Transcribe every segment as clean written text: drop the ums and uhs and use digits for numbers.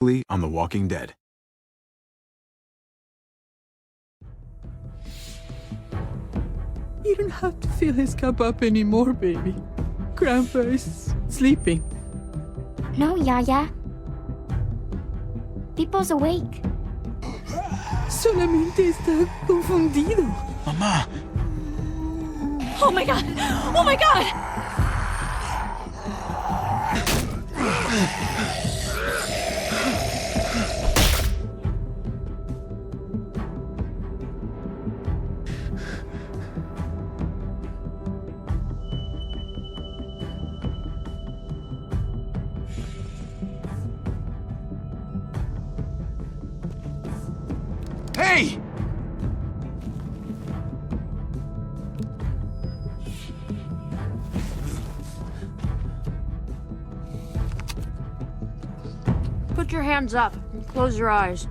on The Walking Dead. You don't have to fill his cup up anymore, baby. Grandpa is sleeping. No, Yaya. Pipo's awake. Solamente está confundido. Mamá! Oh my god! Oh my god! Hey! Put your hands up and close your eyes.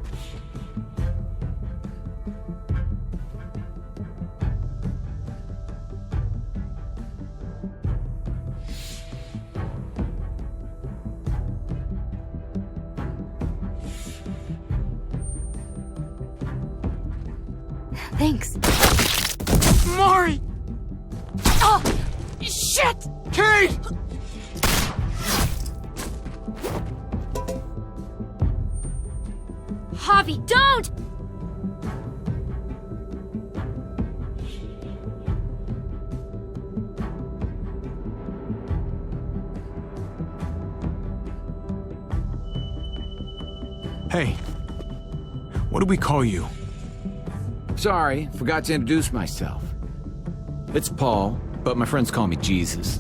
Thanks. Mari! Oh! Shit! Kate! Javi, don't! Hey. What do we call you? Sorry, forgot to introduce myself. It's Paul, but my friends call me Jesus.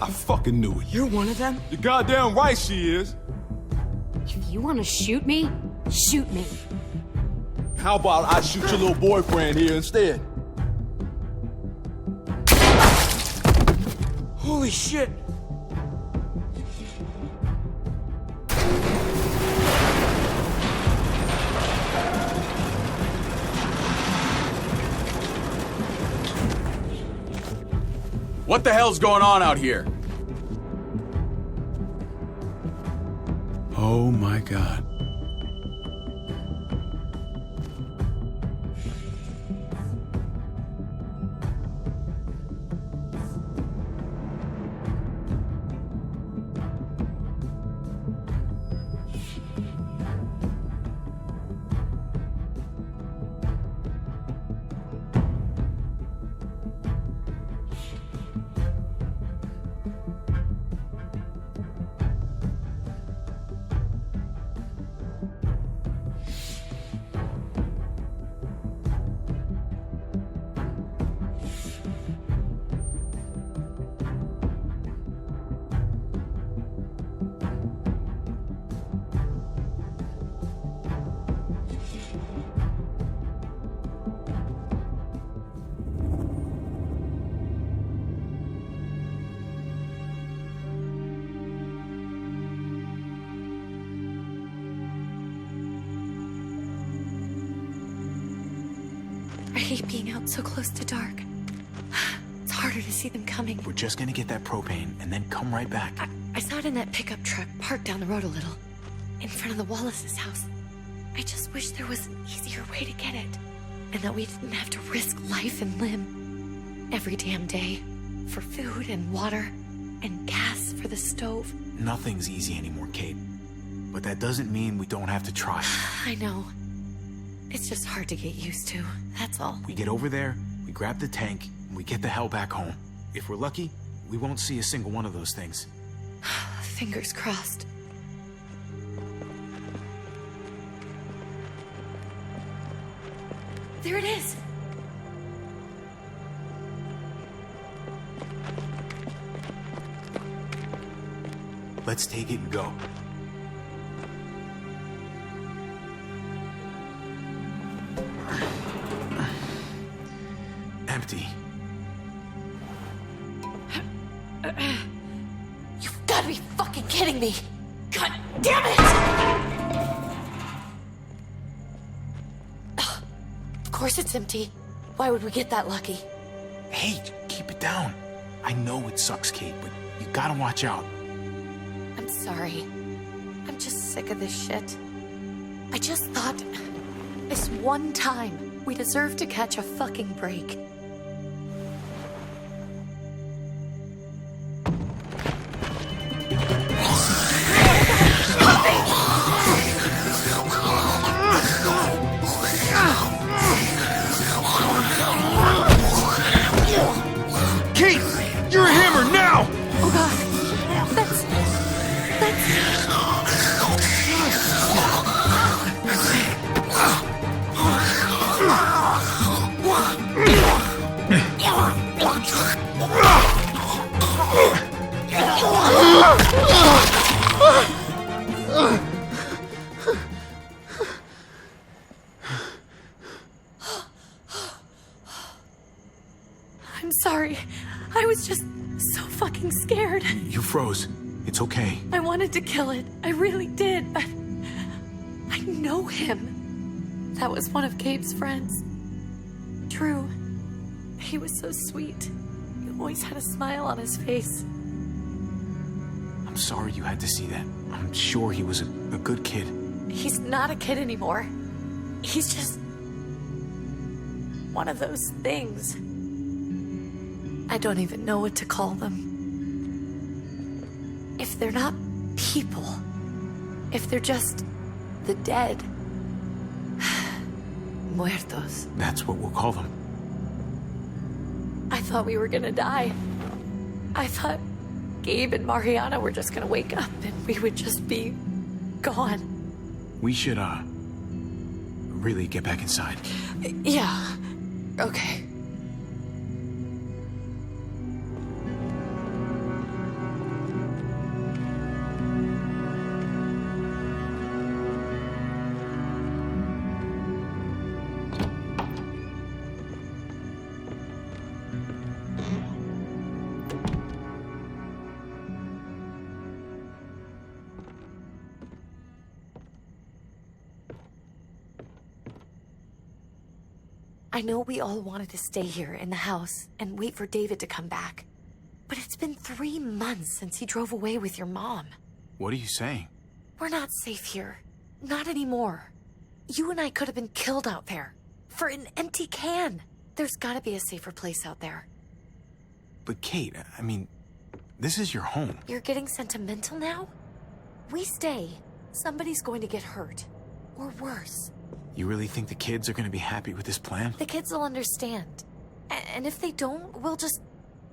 I fucking knew it. You're one of them? You're goddamn right she is. If you want to shoot me, shoot me. How about I shoot your little boyfriend here instead? Holy shit! What the hell's going on out here? Oh my god. I hate being out so close to dark. It's harder to see them coming. We're just gonna get that propane and then come right back. I saw it in that pickup truck parked down the road a little, in front of the Wallace's house. I just wish there was an easier way to get it, and that we didn't have to risk life and limb every damn day for food and water and gas for the stove. Nothing's easy anymore, Kate. But that doesn't mean we don't have to try. I know. It's just hard to get used to, that's all. We get over there, we grab the tank, and we get the hell back home. If we're lucky, we won't see a single one of those things. Fingers crossed. There it is! Let's take it and go. Empty. gotta be fucking kidding me! God damn it! Ugh. Of course it's empty. Why would we get that lucky? Hey, keep it down. I know it sucks, Kate, but you gotta watch out. I'm sorry. I'm just sick of this shit. I just thought, this one time, we deserve to catch a fucking break. Kate, you're a hammer now! Oh god, that's... I'm sorry. I was just so fucking scared. You froze. It's okay. I wanted to kill it. I really did, but I know him. That was one of Gabe's friends. Drew. He was so sweet. He always had a smile on his face. I'm sorry you had to see that. I'm sure he was a good kid. He's not a kid anymore. He's just one of those things. I don't even know what to call them. If they're not people, if they're just the dead, muertos. That's what we'll call them. I thought we were gonna die. I thought Gabe and Mariana were just gonna wake up and we would just be gone. We should, really get back inside. Yeah. Okay. I know we all wanted to stay here in the house and wait for David to come back. But it's been 3 months since he drove away with your mom. What are you saying? We're not safe here. Not anymore. You and I could have been killed out there. For an empty can. There's gotta be a safer place out there. But Kate, I mean, this is your home. You're getting sentimental now? We stay, somebody's going to get hurt. Or worse. You really think the kids are gonna be happy with this plan? The kids will understand. And if they don't, we'll just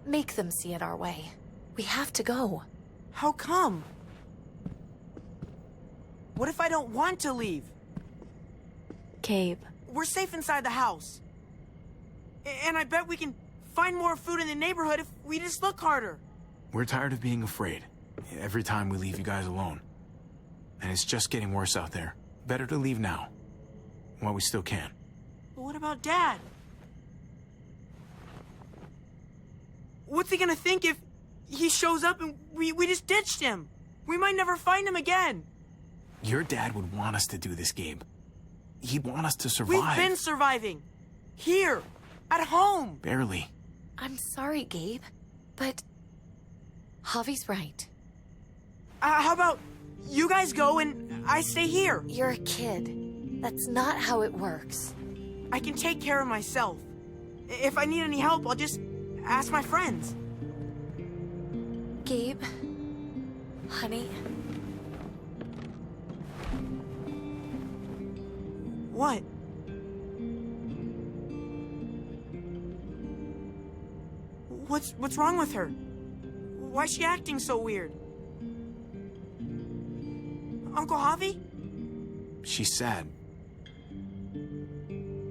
make them see it our way. We have to go. How come? What if I don't want to leave? Gabe. We're safe inside the house. And I bet we can find more food in the neighborhood if we just look harder. We're tired of being afraid. Every time we leave you guys alone. And it's just getting worse out there. Better to leave now. While we still can. But what about Dad? What's he gonna think if he shows up and we just ditched him? We might never find him again. Your dad would want us to do this, Gabe. He'd want us to survive. We've been surviving. Here. At home. Barely. I'm sorry, Gabe, but Javi's right. How about you guys go and I stay here? You're a kid. That's not how it works. I can take care of myself. If I need any help, I'll just ask my friends. Gabe, honey. What? What's wrong with her? Why's she acting so weird? Uncle Javi? She's sad.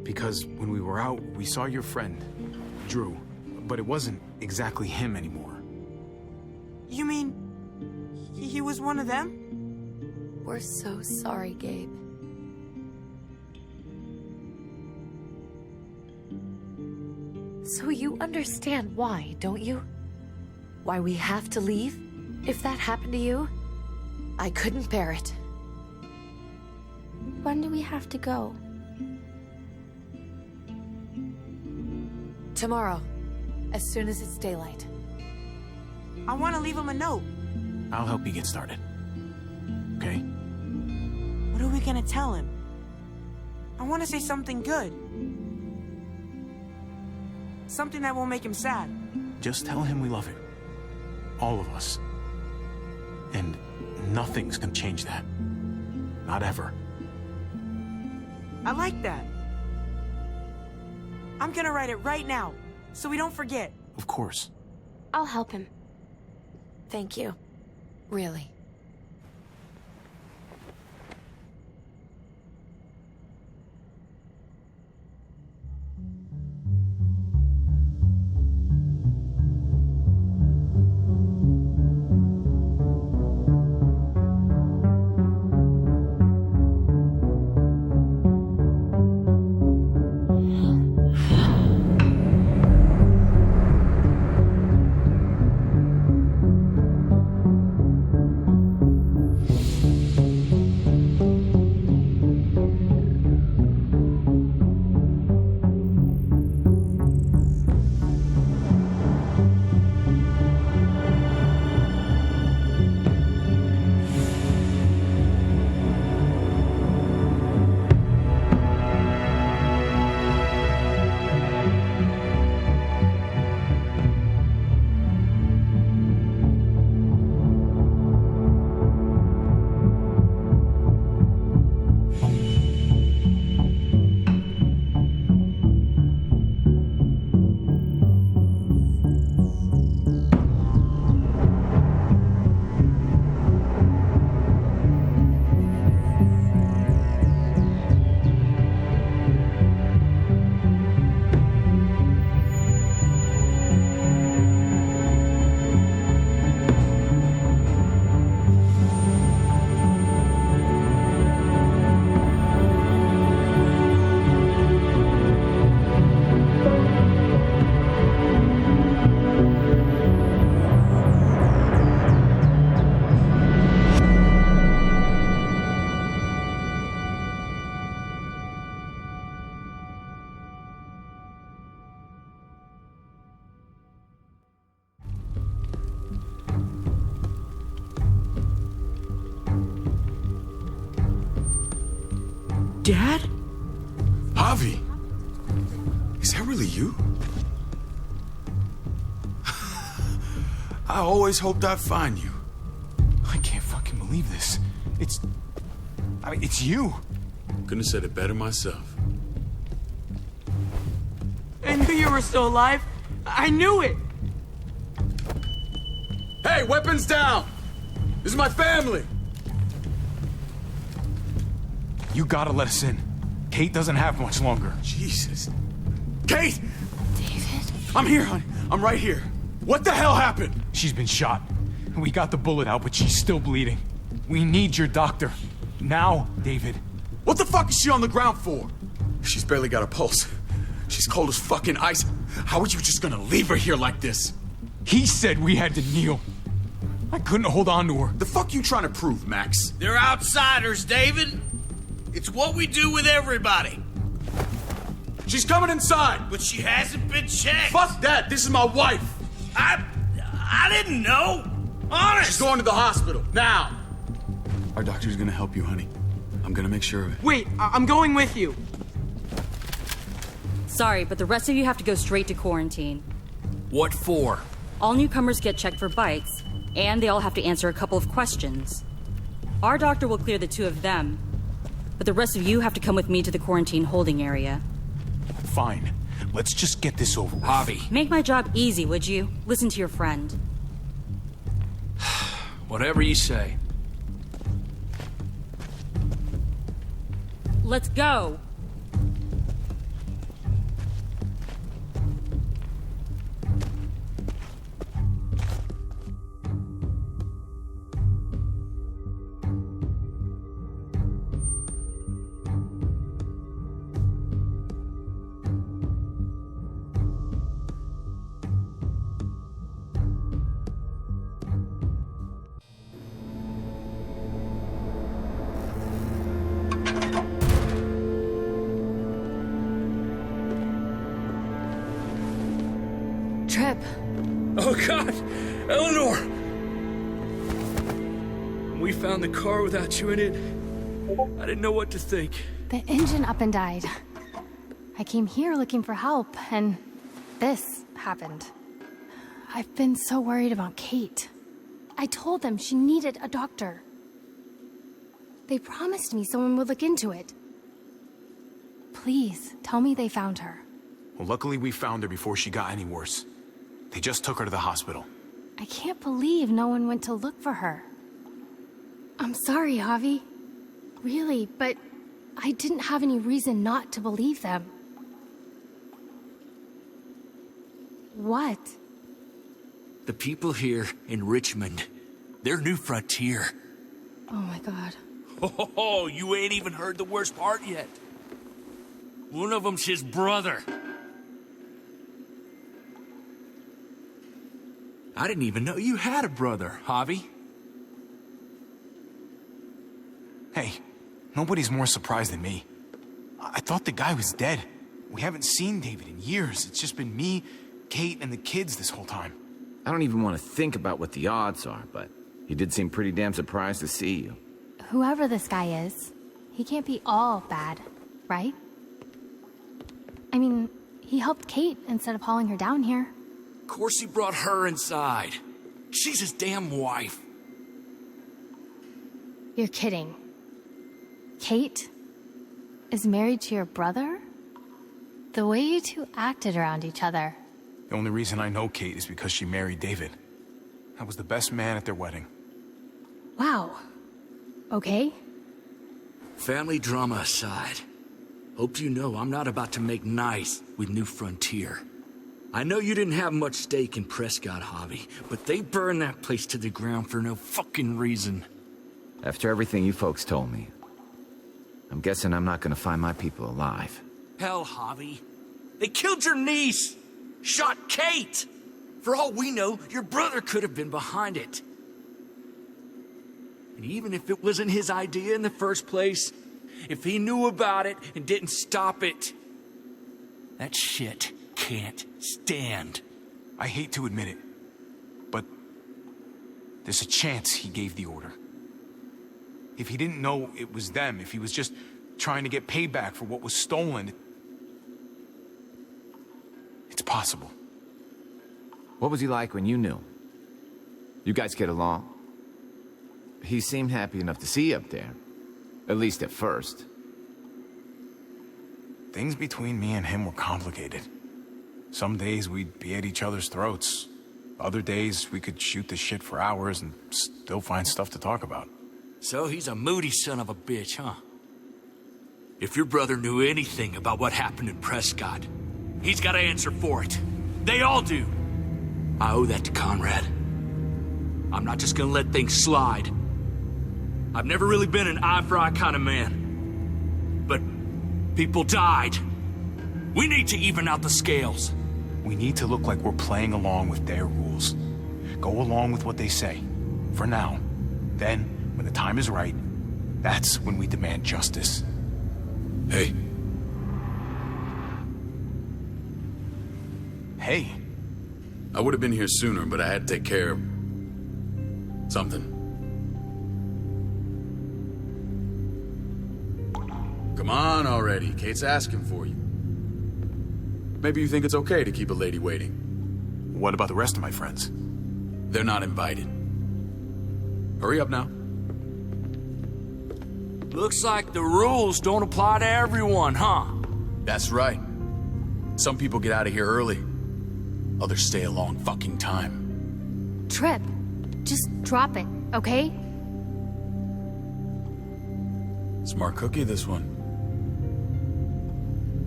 Because when we were out, we saw your friend, Drew. But it wasn't exactly him anymore. You mean he was one of them? We're so sorry, Gabe. So you understand why, don't you? Why we have to leave? If that happened to you, I couldn't bear it. When do we have to go? Tomorrow, as soon as it's daylight. I want to leave him a note. I'll help you get started. Okay? What are we gonna tell him? I want to say something good. Something that won't make him sad. Just tell him we love him. All of us. And nothing's gonna change that. Not ever. I like that. I'm gonna write it right now, so we don't forget. Of course. I'll help him. Thank you. Really. Dad? Javi! Is that really you? I always hoped I'd find you. I can't fucking believe this. It's you. Couldn't have said it better myself. I knew you were still alive. I knew it. Hey, weapons down! This is my family! You gotta let us in. Kate doesn't have much longer. Jesus. Kate! David? I'm here, honey. I'm right here. What the hell happened? She's been shot. We got the bullet out, but she's still bleeding. We need your doctor. Now, David. What the fuck is she on the ground for? She's barely got a pulse. She's cold as fucking ice. How are you just gonna leave her here like this? He said we had to kneel. I couldn't hold on to her. The fuck you trying to prove, Max? They're outsiders, David. It's what we do with everybody. She's coming inside. But she hasn't been checked. Fuck that. This is my wife. I didn't know. Honest. She's going to the hospital. Now. Our doctor's gonna help you, honey. I'm gonna make sure of it. Wait, I'm going with you. Sorry, but the rest of you have to go straight to quarantine. What for? All newcomers get checked for bites, and they all have to answer a couple of questions. Our doctor will clear the two of them, but the rest of you have to come with me to the quarantine holding area. Fine. Let's just get this over with. Javi. Make my job easy, would you? Listen to your friend. Whatever you say. Let's go! Oh, God! Eleanor! When we found the car without you in it, I didn't know what to think. The engine up and died. I came here looking for help, and this happened. I've been so worried about Kate. I told them she needed a doctor. They promised me someone would look into it. Please, tell me they found her. Well, luckily we found her before she got any worse. They just took her to the hospital. I can't believe no one went to look for her. I'm sorry, Javi. Really, but I didn't have any reason not to believe them. What? The people here in Richmond, their new frontier. Oh my God. Oh, you ain't even heard the worst part yet. One of them's his brother. I didn't even know you had a brother, Javi. Hey, nobody's more surprised than me. I thought the guy was dead. We haven't seen David in years. It's just been me, Kate, and the kids this whole time. I don't even want to think about what the odds are, but he did seem pretty damn surprised to see you. Whoever this guy is, he can't be all bad, right? I mean, he helped Kate instead of hauling her down here. Of course he brought her inside. She's his damn wife. You're kidding. Kate is married to your brother? The way you two acted around each other. The only reason I know Kate is because she married David. I was the best man at their wedding. Wow. Okay. Family drama aside, hope you know I'm not about to make nice with New Frontier. I know you didn't have much stake in Prescott, Javi, but they burned that place to the ground for no fucking reason. After everything you folks told me, I'm guessing I'm not gonna find my people alive. Hell, Javi. They killed your niece! Shot Kate! For all we know, your brother could have been behind it. And even if it wasn't his idea in the first place, if he knew about it and didn't stop it, that shit can't stand. I hate to admit it, but there's a chance he gave the order. If he didn't know it was them, if he was just trying to get payback for what was stolen, it's possible. What was he like when you knew? You guys get along? He seemed happy enough to see you up there. At least at first. Things between me and him were complicated. Some days we'd be at each other's throats. Other days we could shoot the shit for hours and still find stuff to talk about. So he's a moody son of a bitch, huh? If your brother knew anything about what happened in Prescott, he's got to answer for it. They all do. I owe that to Conrad. I'm not just gonna let things slide. I've never really been an eye-for-eye kind of man. But people died. We need to even out the scales. We need to look like we're playing along with their rules. Go along with what they say. For now. Then, when the time is right, that's when we demand justice. Hey. Hey. I would have been here sooner, but I had to take care of something. Come on already. Kate's asking for you. Maybe you think it's okay to keep a lady waiting. What about the rest of my friends? They're not invited. Hurry up now. Looks like the rules don't apply to everyone, huh? That's right. Some people get out of here early. Others stay a long fucking time. Trip, just drop it, okay? Smart cookie, this one.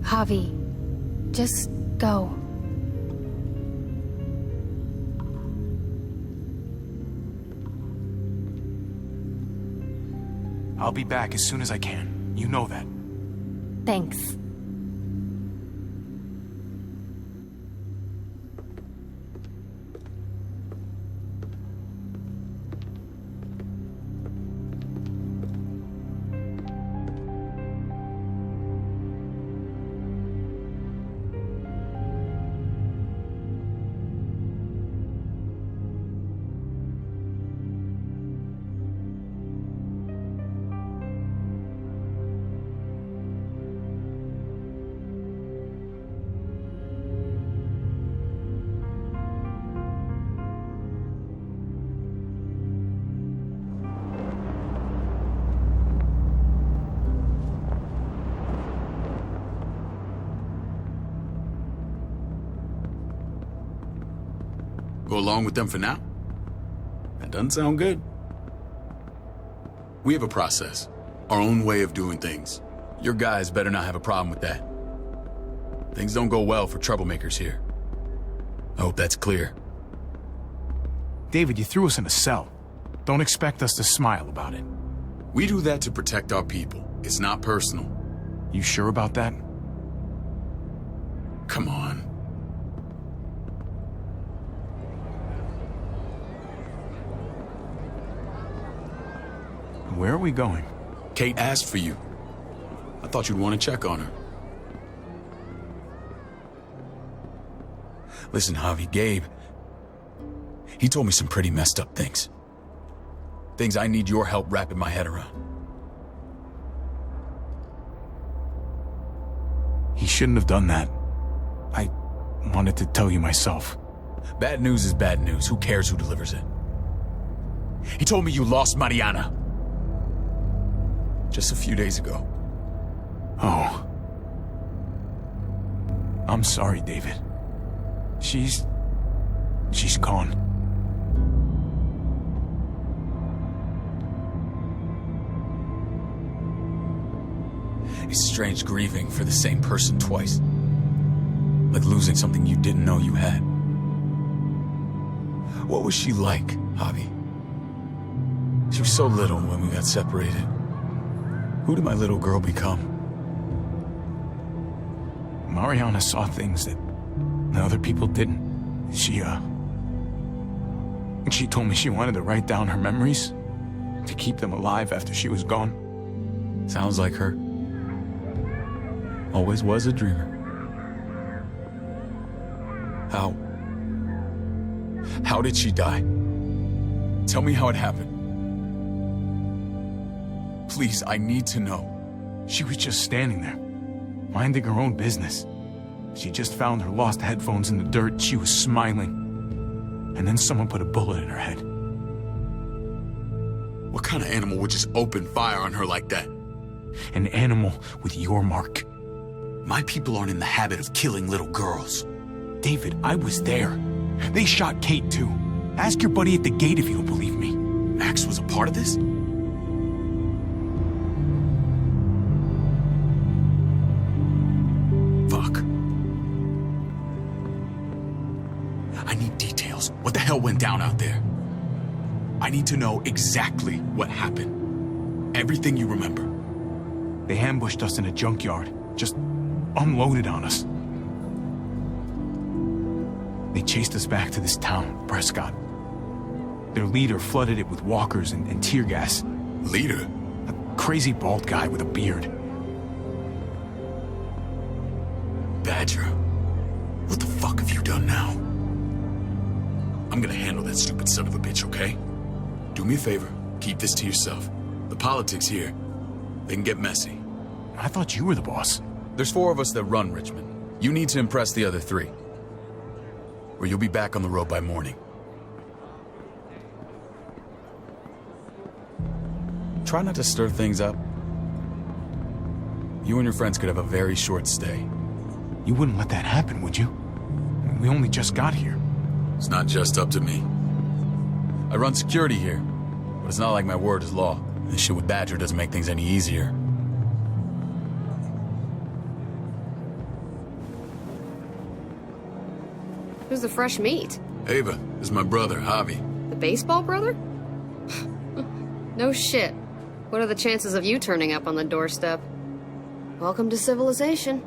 Javi, just go. I'll be back as soon as I can. You know that. Thanks. along with them for now? That doesn't sound good. We have a process, our own way of doing things. Your guys better not have a problem with that. Things don't go well for troublemakers here. I hope that's clear. David, you threw us in a cell. Don't expect us to smile about it. We do that to protect our people. It's not personal. You sure about that? Come on. Where are we going? Kate asked for you. I thought you'd want to check on her. Listen, Javi, Gabe, he told me some pretty messed up things. Things I need your help wrapping my head around. He shouldn't have done that. I wanted to tell you myself. Bad news is bad news. Who cares who delivers it? He told me you lost Mariana. Just a few days ago. Oh. I'm sorry, David. She's gone. It's strange grieving for the same person twice. Like losing something you didn't know you had. What was she like, Javi? She was so little when we got separated. Who did my little girl become? Mariana saw things that other people didn't. She told me she wanted to write down her memories to keep them alive after she was gone. Sounds like her. Always was a dreamer. How did she die? Tell me how it happened. Please, I need to know. She was just standing there, minding her own business. She just found her lost headphones in the dirt. She was smiling. And then someone put a bullet in her head. What kind of animal would just open fire on her like that? An animal with your mark. My people aren't in the habit of killing little girls. David, I was there. They shot Kate too. Ask your buddy at the gate if you don't believe me. Max was a part of this? Fuck. I need details. What the hell went down out there? I need to know exactly what happened. Everything you remember. They ambushed us in a junkyard. Just unloaded on us. They chased us back to this town, Prescott. Their leader flooded it with walkers and tear gas. Leader? A crazy bald guy with a beard. Badger, what the fuck have you done now? I'm gonna handle that stupid son of a bitch, okay? Do me a favor, keep this to yourself. The politics here, they can get messy. I thought you were the boss. There's 4 of us that run Richmond. You need to impress the other 3. Or you'll be back on the road by morning. Try not to stir things up. You and your friends could have a very short stay. You wouldn't let that happen, would you? We only just got here. It's not just up to me. I run security here, but it's not like my word is law. This shit with Badger doesn't make things any easier. Who's the fresh meat? Ava, this is my brother, Javi. The baseball brother? No shit. What are the chances of you turning up on the doorstep? Welcome to civilization.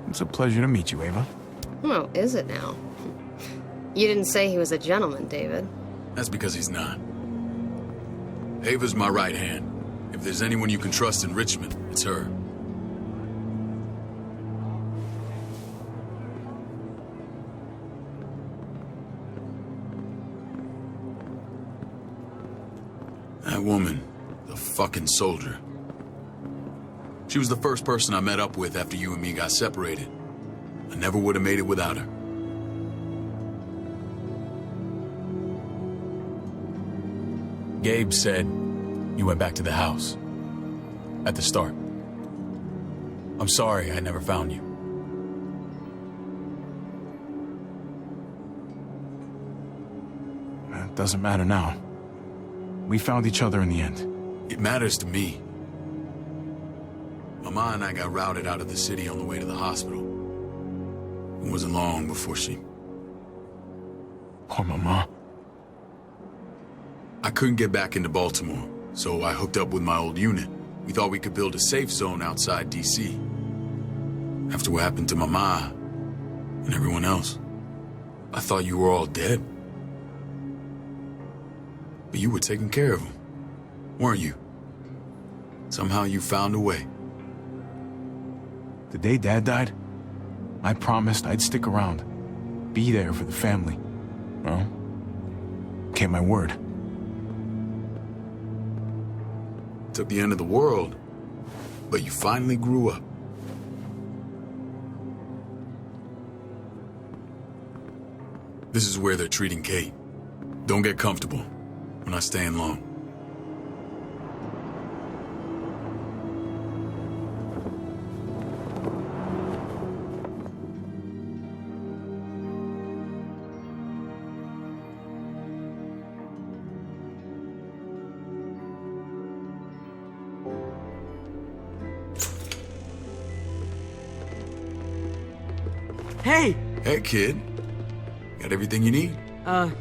It's a pleasure to meet you, Ava. Oh, is it now? You didn't say he was a gentleman, David. That's because he's not. Ava's my right hand. If there's anyone you can trust in Richmond, it's her. That woman, the fucking soldier. She was the first person I met up with after you and me got separated. I never would have made it without her. Gabe said you went back to the house. At the start. I'm sorry I never found you. doesn't matter now. We found each other in the end. It matters to me. Mama and I got routed out of the city on the way to the hospital. It wasn't long before she... Poor Mama. I couldn't get back into Baltimore, so I hooked up with my old unit. We thought we could build a safe zone outside D.C. After what happened to Mama and everyone else, I thought you were all dead. But you were taking care of them, weren't you? Somehow you found a way. The day Dad died, I promised I'd stick around, be there for the family. Well, kept my word. Took the end of the world, but you finally grew up. This is where they're treating Kate. Don't get comfortable. We're not staying long. Hey! Hey, kid. Got everything you need?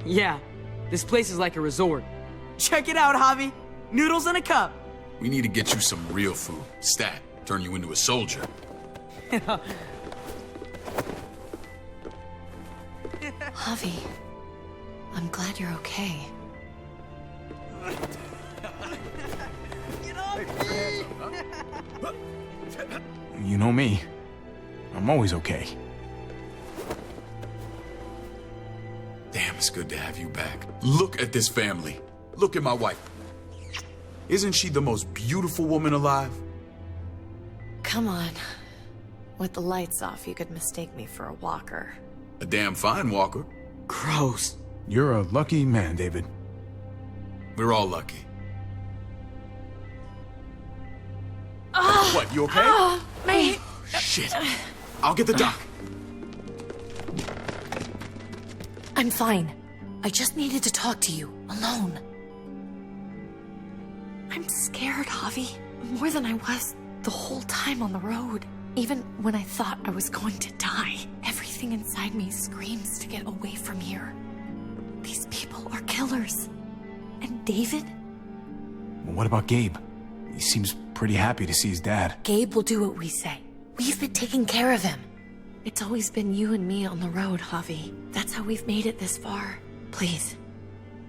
Yeah. This place is like a resort. Check it out, Javi. Noodles in a cup. We need to get you some real food. Stat. Turn you into a soldier. Javi, I'm glad you're okay. You know me. I'm always okay. Damn, it's good to have you back. Look at this family. Look at my wife. Isn't she the most beautiful woman alive? Come on. With the lights off, you could mistake me for a walker. A damn fine walker. Gross. You're a lucky man, David. We're all lucky. What, you okay? Mate! Shit. I'll get the doc. I'm fine. I just needed to talk to you, alone. I'm scared, Javi. More than I was the whole time on the road. Even when I thought I was going to die, everything inside me screams to get away from here. These people are killers. And David? Well, what about Gabe? He seems pretty happy to see his dad. Gabe will do what we say. We've been taking care of him. It's always been you and me on the road, Javi. That's how we've made it this far. Please,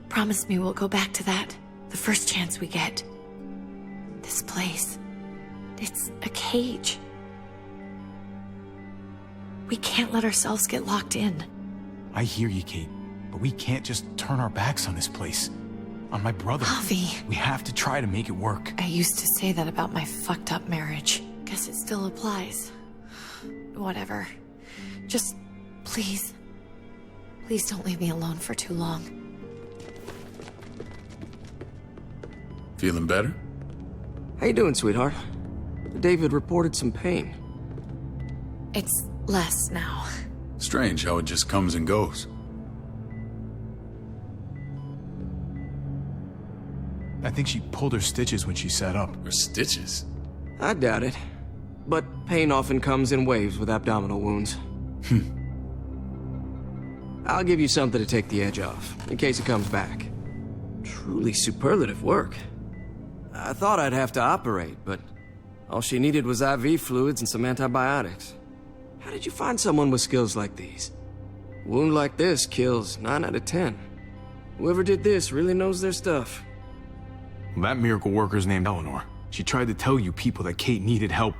promise me we'll go back to that the first chance we get. This place, it's a cage. We can't let ourselves get locked in. I hear you, Kate, but we can't just turn our backs on this place. On my brother. Javi. We have to try to make it work. I used to say that about my fucked up marriage. Guess it still applies. Whatever. Just, please. Please don't leave me alone for too long. Feeling better? How you doing, sweetheart? David reported some pain. It's less now. Strange how it just comes and goes. I think she pulled her stitches when she sat up. Her stitches? I doubt it. But pain often comes in waves with abdominal wounds. I'll give you something to take the edge off, in case it comes back. Truly superlative work. I thought I'd have to operate, but all she needed was IV fluids and some antibiotics. How did you find someone with skills like these? A wound like this kills 9 out of 10. Whoever did this really knows their stuff. Well, that miracle worker's named Eleanor. She tried to tell you people that Kate needed help.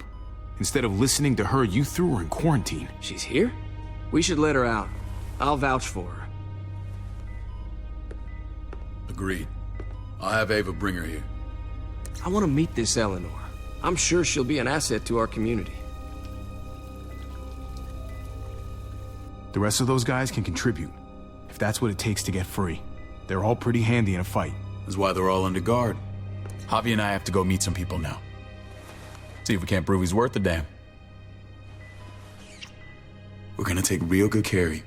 Instead of listening to her, you threw her in quarantine. She's here? We should let her out. I'll vouch for her. Agreed. I'll have Ava bring her here. I want to meet this Eleanor. I'm sure she'll be an asset to our community. The rest of those guys can contribute, if that's what it takes to get free. They're all pretty handy in a fight. That's why they're all under guard. Javi and I have to go meet some people now. See if we can't prove he's worth a damn. We're gonna take real good care of you.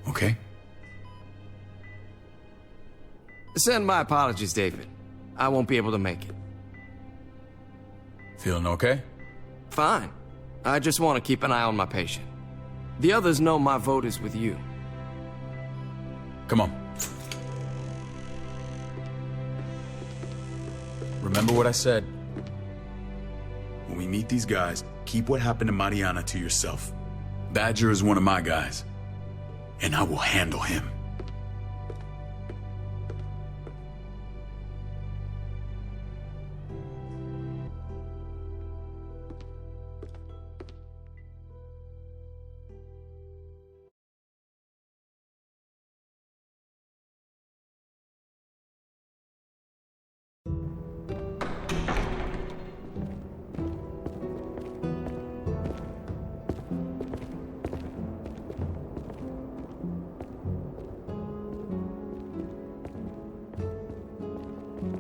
Okay? Send my apologies, David. I won't be able to make it. Feeling okay? Fine. I just want to keep an eye on my patient. The others know my vote is with you. Come on. Remember what I said. When we meet these guys, keep what happened to Mariana to yourself. Badger is one of my guys, and I will handle him.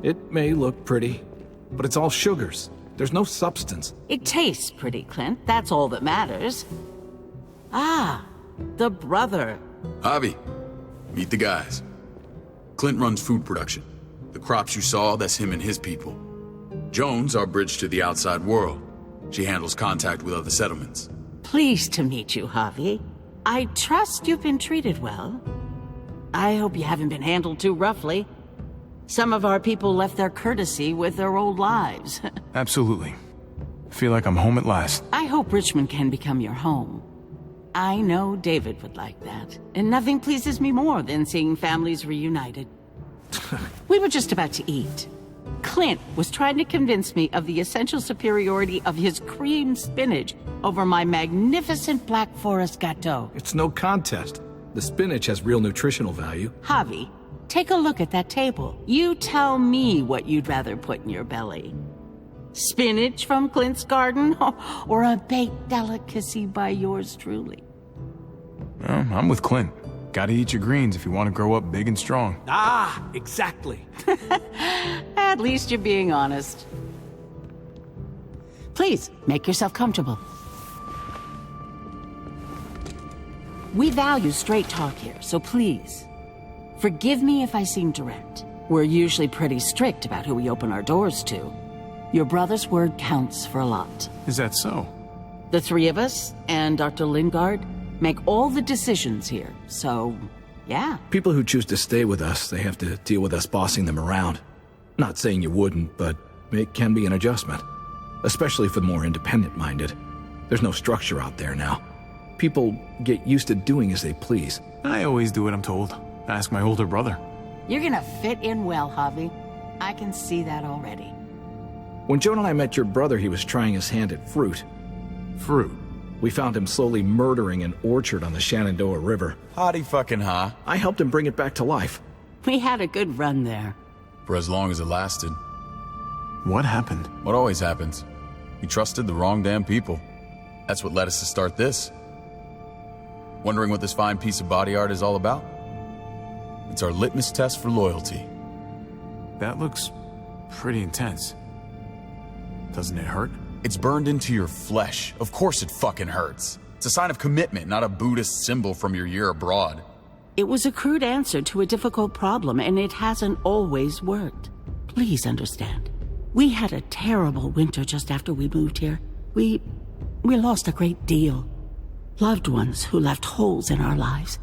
It may look pretty, but it's all sugars. There's no substance. It tastes pretty, Clint. That's all that matters. Ah, the brother. Javi, meet the guys. Clint runs food production. The crops you saw, that's him and his people. Jones, our bridge to the outside world. She handles contact with other settlements. Pleased to meet you, Javi. I trust you've been treated well. I hope you haven't been handled too roughly. Some of our people left their courtesy with their old lives. Absolutely. Feel like I'm home at last. I hope Richmond can become your home. I know David would like that, and nothing pleases me more than seeing families reunited. We were just about to eat. Clint was trying to convince me of the essential superiority of his cream spinach over my magnificent Black Forest gâteau. It's no contest. The spinach has real nutritional value. Javi, take a look at that table. You tell me what you'd rather put in your belly. Spinach from Clint's garden, or a baked delicacy by yours truly? Well, I'm with Clint. Gotta eat your greens if you want to grow up big and strong. Ah, exactly. At least you're being honest. Please, make yourself comfortable. We value straight talk here, so please, forgive me if I seem direct. We're usually pretty strict about who we open our doors to. Your brother's word counts for a lot. Is that so? The three of us and Dr. Lingard make all the decisions here, so, yeah. People who choose to stay with us, they have to deal with us bossing them around. Not saying you wouldn't, but it can be an adjustment. Especially for the more independent-minded. There's no structure out there now. People get used to doing as they please. I always do what I'm told. Ask my older brother. You're gonna fit in well, Javi. I can see that already. When Joan and I met your brother, he was trying his hand at fruit. Fruit? We found him slowly murdering an orchard on the Shenandoah River. Hotty fucking ha. I helped him bring it back to life. We had a good run there. For as long as it lasted. What happened? What always happens. We trusted the wrong damn people. That's what led us to start this. Wondering what this fine piece of body art is all about? It's our litmus test for loyalty. That looks pretty intense. Doesn't it hurt? It's burned into your flesh. Of course it fucking hurts. It's a sign of commitment, not a Buddhist symbol from your year abroad. It was a crude answer to a difficult problem, and it hasn't always worked. Please understand. We had a terrible winter just after we moved here. We lost a great deal. Loved ones who left holes in our lives.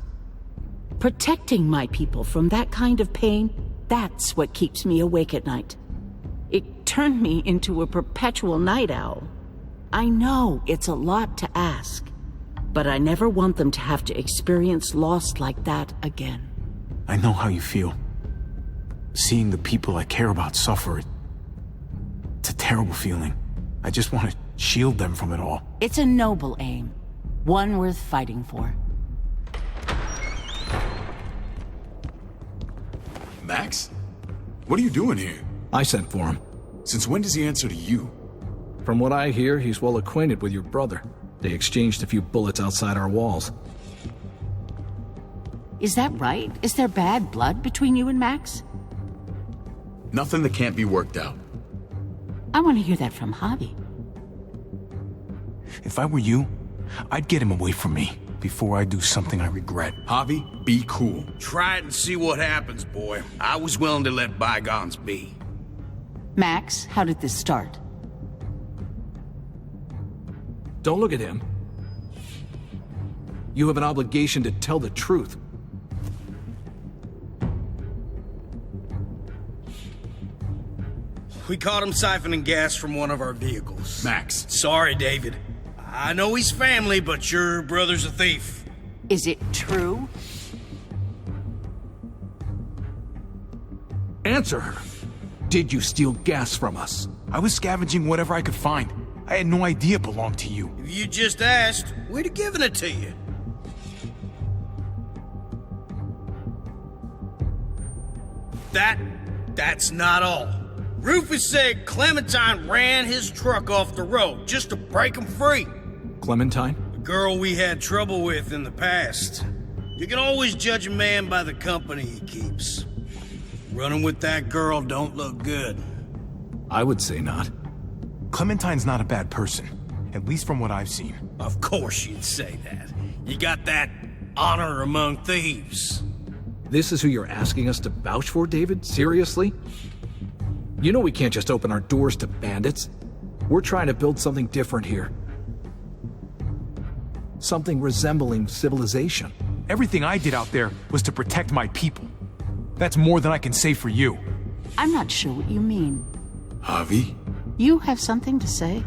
Protecting my people from that kind of pain, that's what keeps me awake at night. It turned me into a perpetual night owl. I know it's a lot to ask, but I never want them to have to experience loss like that again. I know how you feel. Seeing the people I care about suffer, it's a terrible feeling. I just want to shield them from it all. It's a noble aim, one worth fighting for. Max? What are you doing here? I sent for him. Since when does he answer to you? From what I hear, he's well acquainted with your brother. They exchanged a few bullets outside our walls. Is that right? Is there bad blood between you and Max? Nothing that can't be worked out. I want to hear that from Javi. If I were you, I'd get him away from me. before I do something I regret. Javi, be cool. Try it and see what happens, boy. I was willing to let bygones be. Max, how did this start? Don't look at him. You have an obligation to tell the truth. We caught him siphoning gas from one of our vehicles. Max. Sorry, David. I know he's family, but your brother's a thief. Is it true? Answer her. Did you steal gas from us? I was scavenging whatever I could find. I had no idea it belonged to you. If you just asked, we'd have given it to you. That's not all. Rufus said Clementine ran his truck off the road just to break him free. Clementine? The girl we had trouble with in the past. You can always judge a man by the company he keeps. Running with that girl don't look good. I would say not. Clementine's not a bad person, at least from what I've seen. Of course you'd say that. You got that honor among thieves. This is who you're asking us to vouch for, David? Seriously? You know we can't just open our doors to bandits. We're trying to build something different here. Something resembling civilization. Everything I did out there was to protect my people. That's more than I can say for you. I'm not sure what you mean. Javi? You have something to say?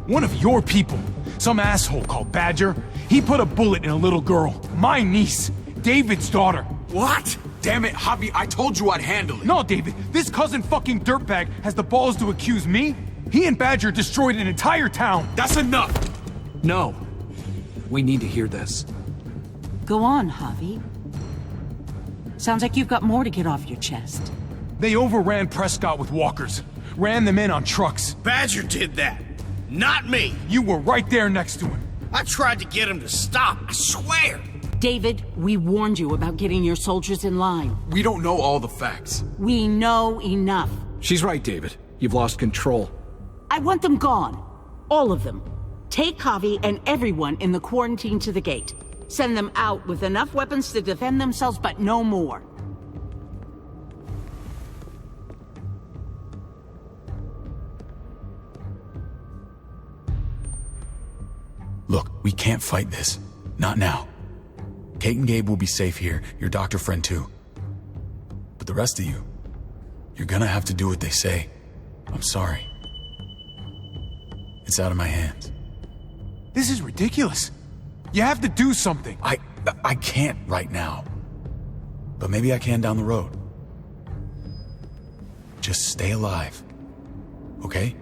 One of your people, some asshole called Badger, he put a bullet in a little girl, my niece, David's daughter. What? Damn it, Javi, I told you I'd handle it. No, David, this cousin fucking dirtbag has the balls to accuse me? He and Badger destroyed an entire town. That's enough. No. We need to hear this. Go on, Javi. Sounds like you've got more to get off your chest. They overran Prescott with walkers. Ran them in on trucks. Badger did that. Not me. You were right there next to him. I tried to get him to stop, I swear. David, we warned you about getting your soldiers in line. We don't know all the facts. We know enough. She's right, David. You've lost control. I want them gone. All of them. Take Javi and everyone in the quarantine to the gate. Send them out with enough weapons to defend themselves, but no more. Look, we can't fight this. Not now. Kate and Gabe will be safe here, your doctor friend too. But the rest of you, you're gonna have to do what they say. I'm sorry. It's out of my hands. This is ridiculous. You have to do something. I can't right now. But maybe I can down the road. Just stay alive. Okay?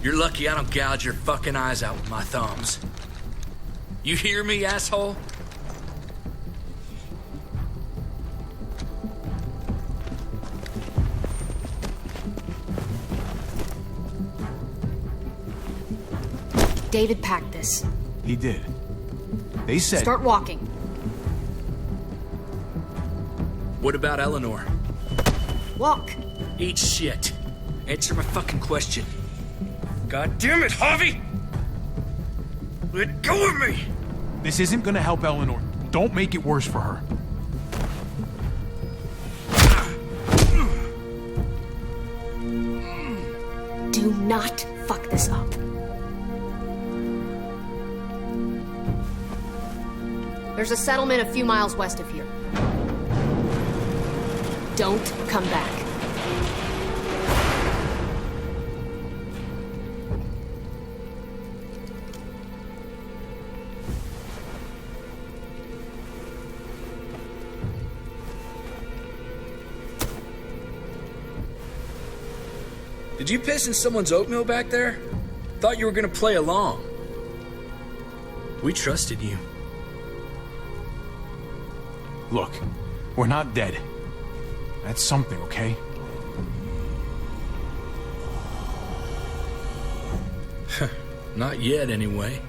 You're lucky I don't gouge your fucking eyes out with my thumbs. You hear me, asshole? David packed this. He did. They said... Start walking. What about Eleanor? Walk. Eat shit. Answer my fucking question. God damn it, Javi! Let go of me! This isn't gonna help Eleanor. Don't make it worse for her. Do not fuck this up. There's a settlement a few miles west of here. Don't come back. Did you piss in someone's oatmeal back there? Thought you were gonna play along. We trusted you. Look, we're not dead. That's something, okay? Not yet, anyway.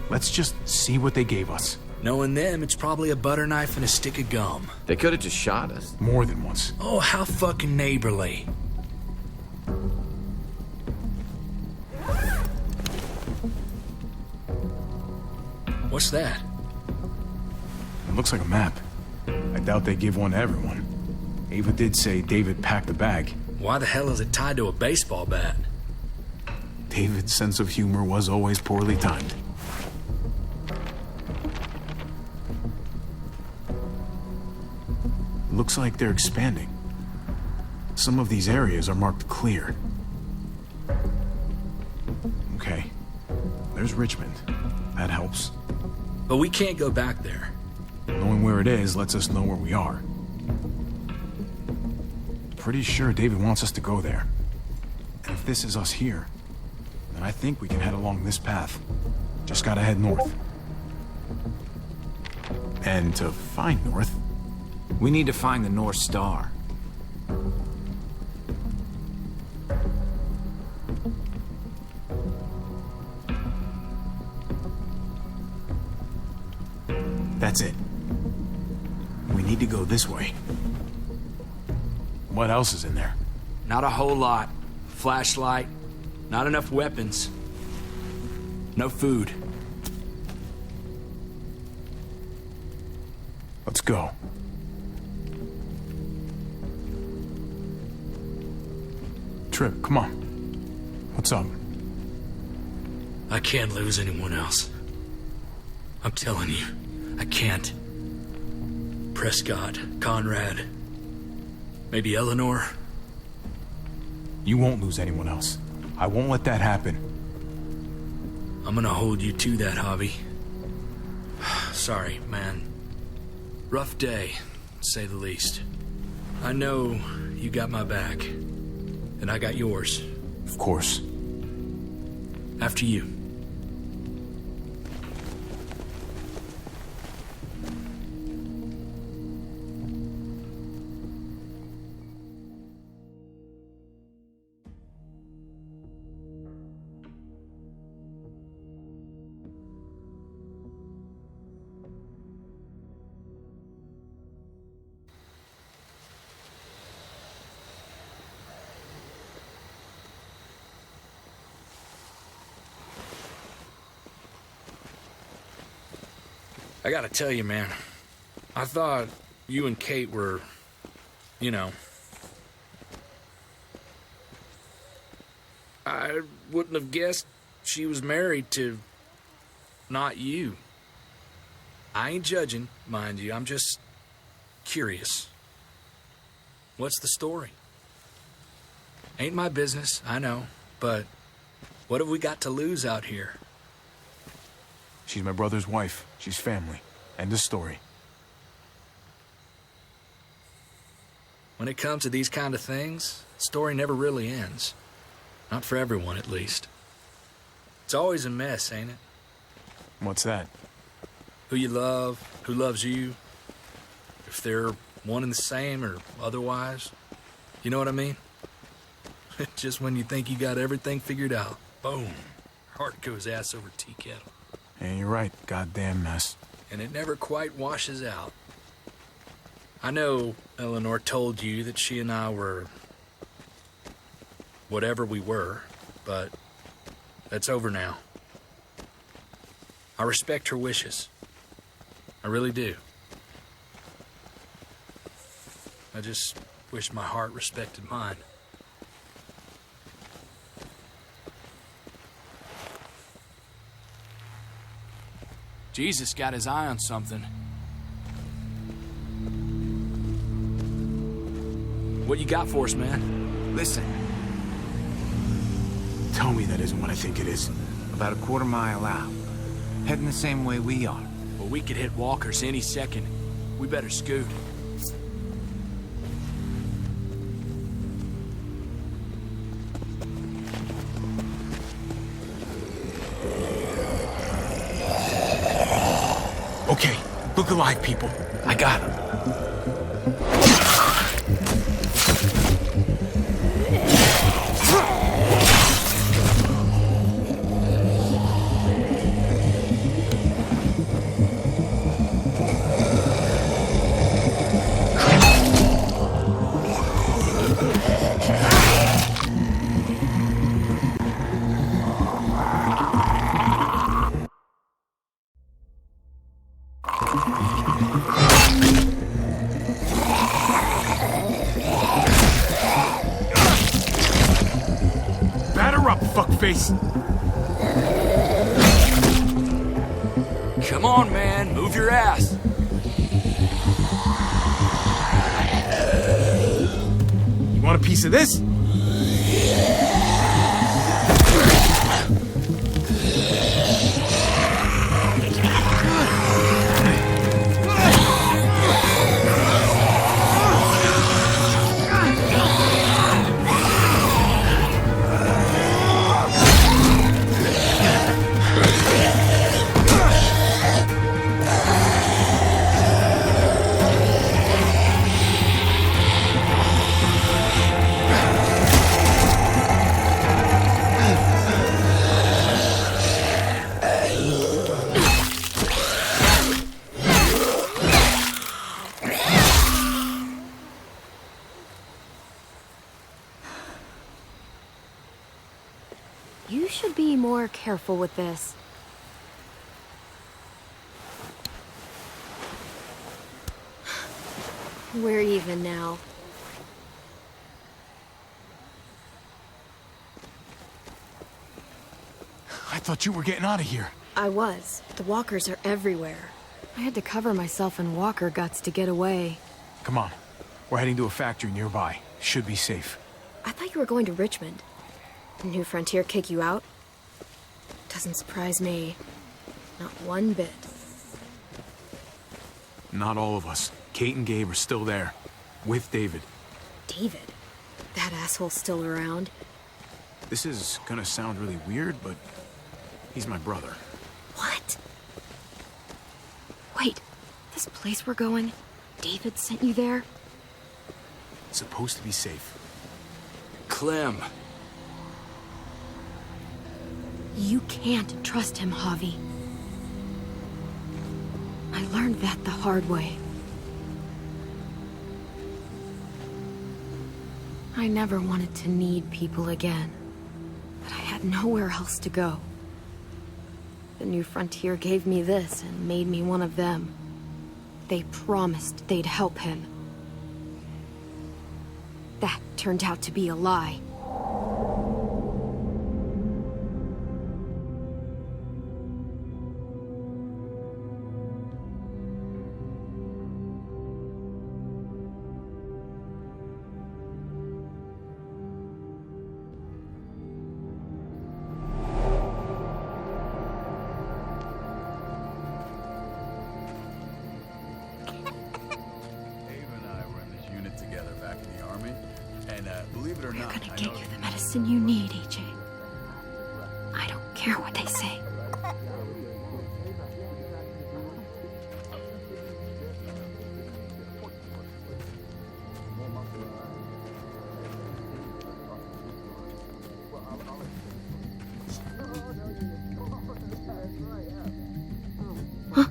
Let's just see what they gave us. Knowing them, it's probably a butter knife and a stick of gum. They could have just shot us. More than once. Oh, how fucking neighborly. What's that? It looks like a map. I doubt they give one to everyone. Ava did say David packed a bag. Why the hell is it tied to a baseball bat? David's sense of humor was always poorly timed. Looks like they're expanding. Some of these areas are marked clear. Okay. There's Richmond. That helps. But we can't go back there. Knowing where it is lets us know where we are. Pretty sure David wants us to go there. And if this is us here, then I think we can head along this path. Just gotta head north. And to find north, we need to find the North Star. that's it. We need to go this way. What else is in there? Not a whole lot. Flashlight, not enough weapons. No food. Let's go. Trip, come on. What's up? I can't lose anyone else. I'm telling you, I can't. Prescott, Conrad, maybe Eleanor. You won't lose anyone else. I won't let that happen. I'm gonna hold you to that, Javi. Sorry, man. Rough day, to say the least. I know you got my back, and I got yours. Of course. After you. I gotta tell you, man, I thought you and Kate were, you know... I wouldn't have guessed she was married to... not you. I ain't judging, mind you, I'm just curious. What's the story? Ain't my business, I know, but what have we got to lose out here? She's my brother's wife. She's family. End of story. When it comes to these kind of things, the story never really ends. Not for everyone, at least. It's always a mess, ain't it? What's that? Who you love, who loves you, if they're one and the same or otherwise. You know what I mean? Just when you think you got everything figured out, boom, heart goes ass over tea kettle. And you're right, goddamn mess. And it never quite washes out. I know Eleanor told you that she and I were... whatever we were, but that's over now. I respect her wishes. I really do. I just wish my heart respected mine. Jesus got his eye on something. What you got for us, man? Listen. Tell me that isn't what I think it is. About a quarter mile out. Heading the same way we are. Well, we could hit walkers any second. We better scoot. Okay, look alive, people. I got him. Batter up, fuckface! Come on, man, move your ass. You want a piece of this? You should be more careful with this. We're even now. I thought you were getting out of here. I was. The walkers are everywhere. I had to cover myself in walker guts to get away. Come on. We're heading to a factory nearby. Should be safe. I thought you were going to Richmond. New Frontier kick you out? Doesn't surprise me. Not one bit. Not all of us. Kate and Gabe are still there. With David. David? That asshole's still around? This is gonna sound really weird, but he's my brother. What? Wait, this place we're going, David sent you there? It's supposed to be safe. Clem. You can't trust him, Javi. I learned that the hard way. I never wanted to need people again, but I had nowhere else to go. The New Frontier gave me this and made me one of them. They promised they'd help him. That turned out to be a lie. You need, AJ. I don't care what they say. Huh?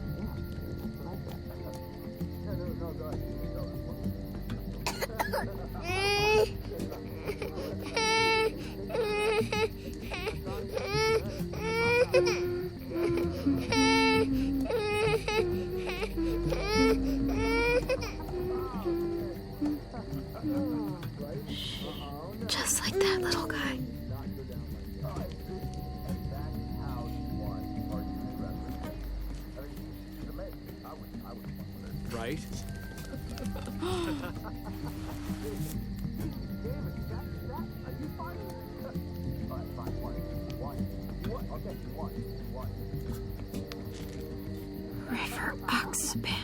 Just like that little guy. Right? River Oxpan.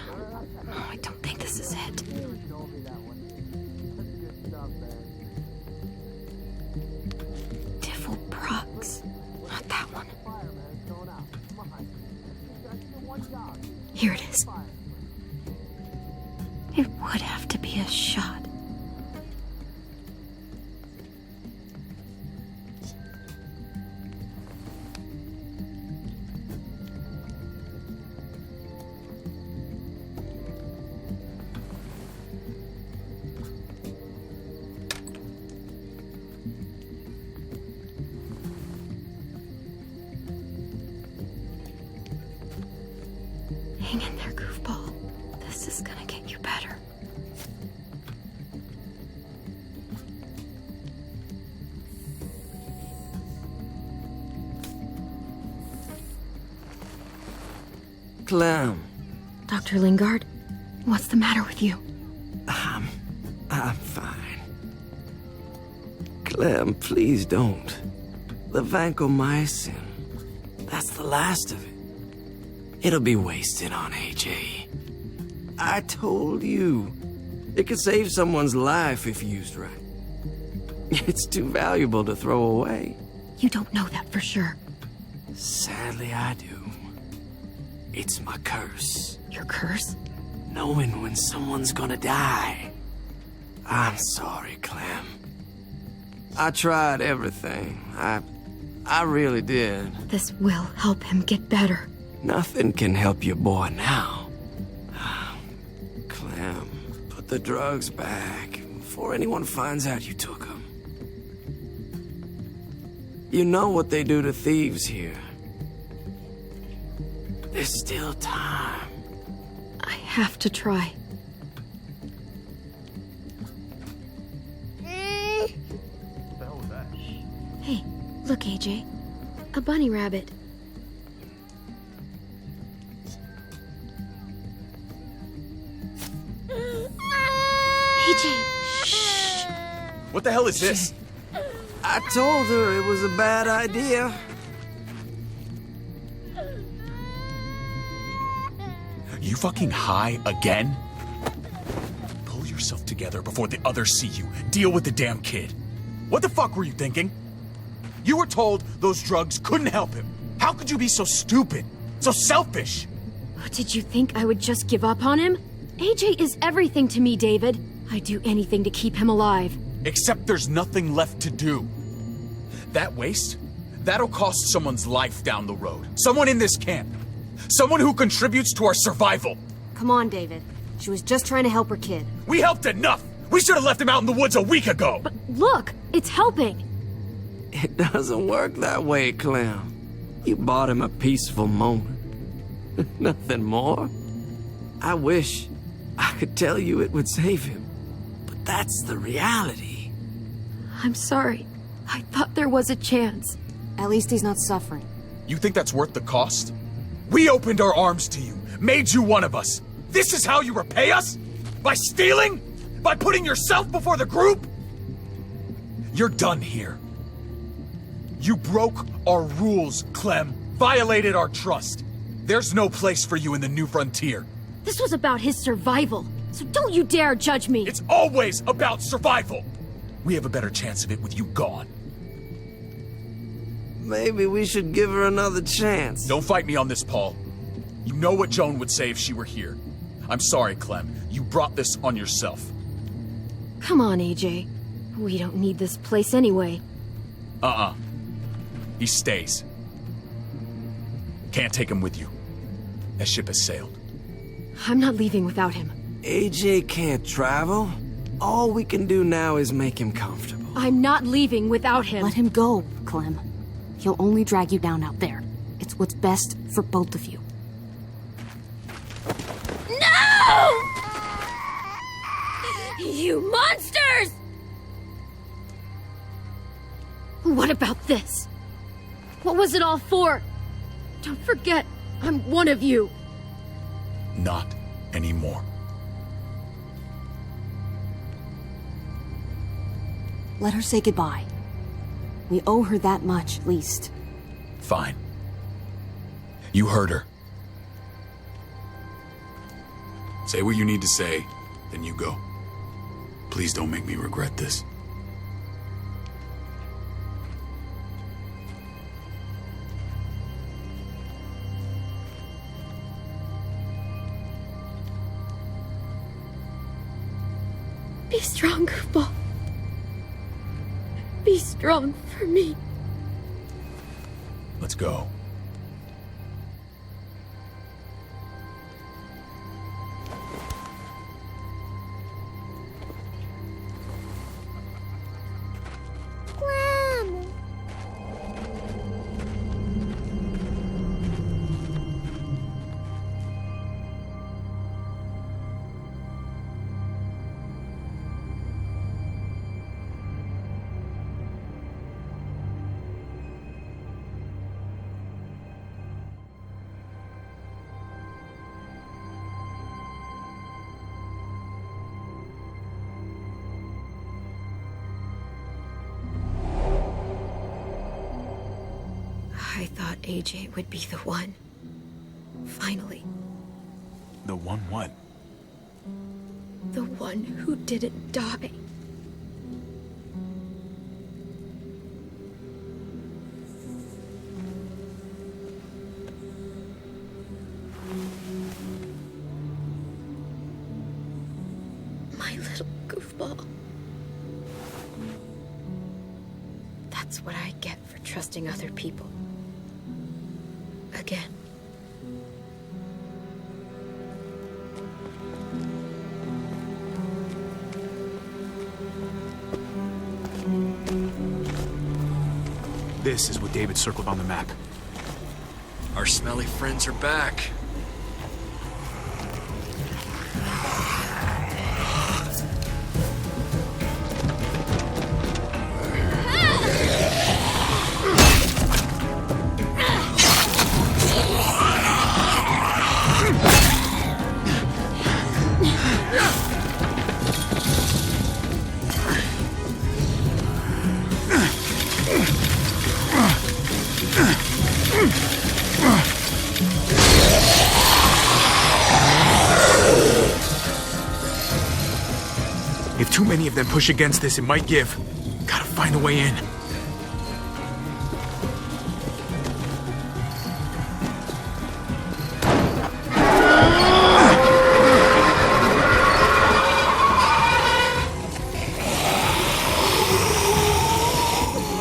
Oh, I don't think this is it. Tiffle Prox. Not that one. Here it is. It would have to be a shot. Hang in there, goofball. This is gonna get you better. Clem. Dr. Lingard, what's the matter with you? I'm fine. Clem, please don't. The vancomycin. That's the last of it. It'll be wasted on AJ. I told you. It could save someone's life if used right. It's too valuable to throw away. You don't know that for sure. Sadly, I do. It's my curse. Your curse? Knowing when someone's gonna die. I'm sorry, Clem. I tried everything. I really did. This will help him get better. Nothing can help your boy now. Clem, put the drugs back before anyone finds out you took them. You know what they do to thieves here. There's still time. I have to try. Hey, look, AJ. A bunny rabbit. AJ, shh. What the hell is this? I told her it was a bad idea. You fucking high again? Pull yourself together before the others see you. Deal with the damn kid. What the fuck were you thinking? You were told those drugs couldn't help him. How could you be so stupid? So selfish? Did you think I would just give up on him? AJ is everything to me, David. I'd do anything to keep him alive. Except there's nothing left to do. That waste? That'll cost someone's life down the road. Someone in this camp. Someone who contributes to our survival. Come on, David. She was just trying to help her kid. We helped enough! We should have left him out in the woods a week ago! But look, it's helping. It doesn't work that way, Clem. You bought him a peaceful moment. Nothing more. I wish I could tell you it would save him. But that's the reality. I'm sorry. I thought there was a chance. At least he's not suffering. You think that's worth the cost? We opened our arms to you, made you one of us. This is how you repay us? By stealing? By putting yourself before the group? You're done here. You broke our rules, Clem. Violated our trust. There's no place for you in the New Frontier. This was about his survival, so don't you dare judge me. It's always about survival. We have a better chance of it with you gone. Maybe we should give her another chance. Don't fight me on this, Paul. You know what Joan would say if she were here. I'm sorry, Clem. You brought this on yourself. Come on, AJ. We don't need this place anyway. He stays. Can't take him with you. That ship has sailed. I'm not leaving without him. AJ can't travel. All we can do now is make him comfortable. I'm not leaving without him. Let him go, Clem. He'll only drag you down out there. It's what's best for both of you. No! You monsters! What about this? What was it all for? Don't forget, I'm one of you. Not anymore. Let her say goodbye. We owe her that much, at least. Fine. You heard her. Say what you need to say, then you go. Please don't make me regret this. Be strong, goofball. Be strong for me. Let's go. I thought AJ would be the one. Finally. The one what? The one who didn't die. My little goofball. That's what I get for trusting other people. Again. This is what David circled on the map. Our smelly friends are back. If too many of them push against this, it might give. Gotta find a way in.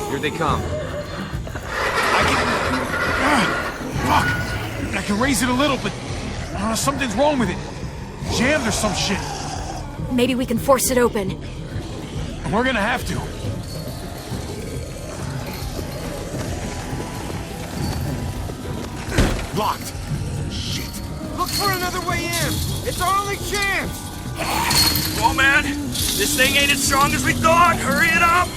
Here they come. Fuck! I can raise it a little, but something's wrong with it. Jammed or some shit. Maybe we can force it open. We're gonna have to. Locked. Shit. Look for another way in. It's our only chance. Come on, man. This thing ain't as strong as we thought. Hurry it up.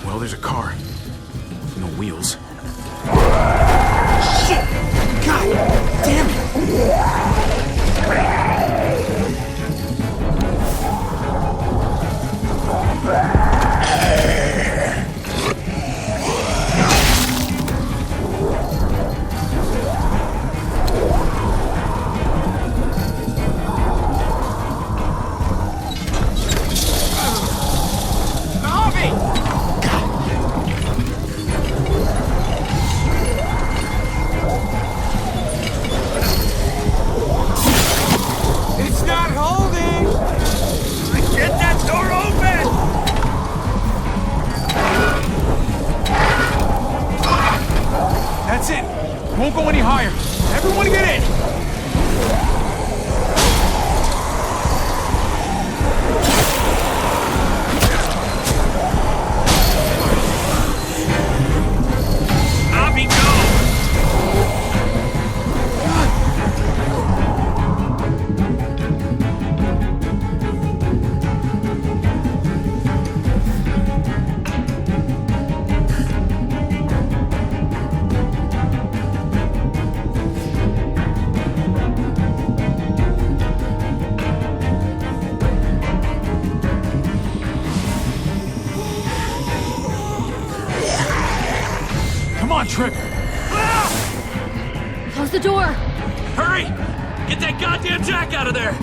Well, there's a car. No wheels. Shit! God damn it! Won't go any higher. Everyone get in! Abby, go! Come on, Trip! Close the door! Hurry! Get that goddamn jack out of there!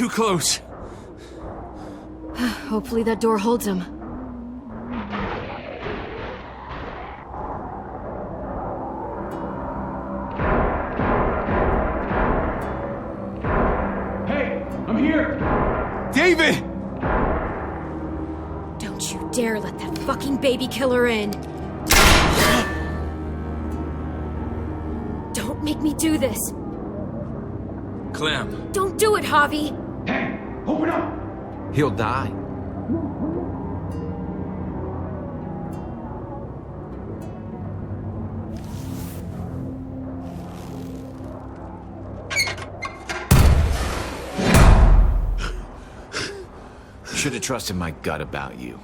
too close. Hopefully that door holds him. Hey, I'm here! David! Don't you dare let that fucking baby killer in. Don't make me do this. Clem. Don't do it, Javi. Hey, open up! He'll die. Should have trusted my gut about you.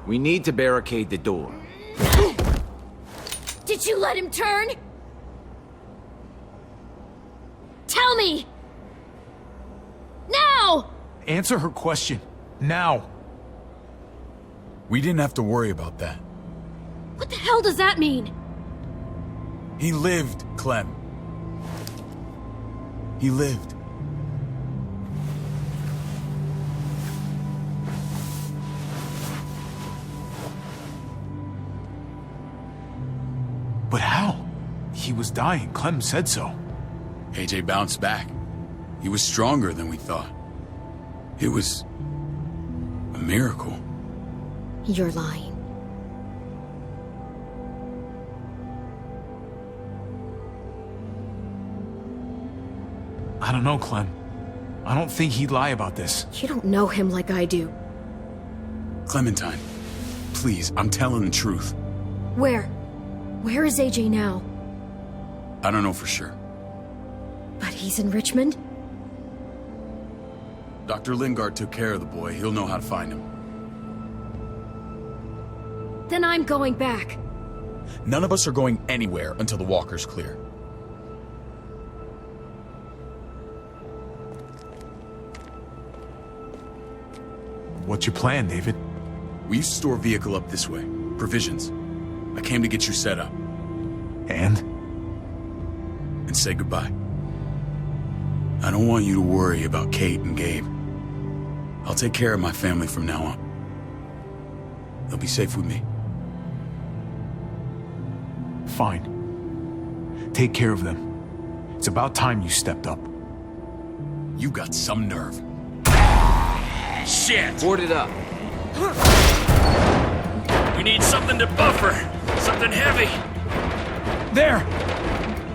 We need to barricade the door. Did you let him turn? Tell me! Now! Answer her question. Now. We didn't have to worry about that. What the hell does that mean? He lived, Clem. He lived. But how? He was dying. Clem said so. AJ bounced back. He was stronger than we thought. It was a miracle. You're lying. I don't know, Clem. I don't think he'd lie about this. You don't know him like I do. Clementine, please, I'm telling the truth. Where? Where is AJ now? I don't know for sure. But he's in Richmond? Dr. Lingard took care of the boy. He'll know how to find him. Then I'm going back. None of us are going anywhere until the walker's clear. What's your plan, David? We used to store a vehicle up this way. Provisions. I came to get you set up. And? And say goodbye. I don't want you to worry about Kate and Gabe. I'll take care of my family from now on. They'll be safe with me. Fine. Take care of them. It's about time you stepped up. You got some nerve. Shit! Board it up. We need something to buffer. Something heavy. There!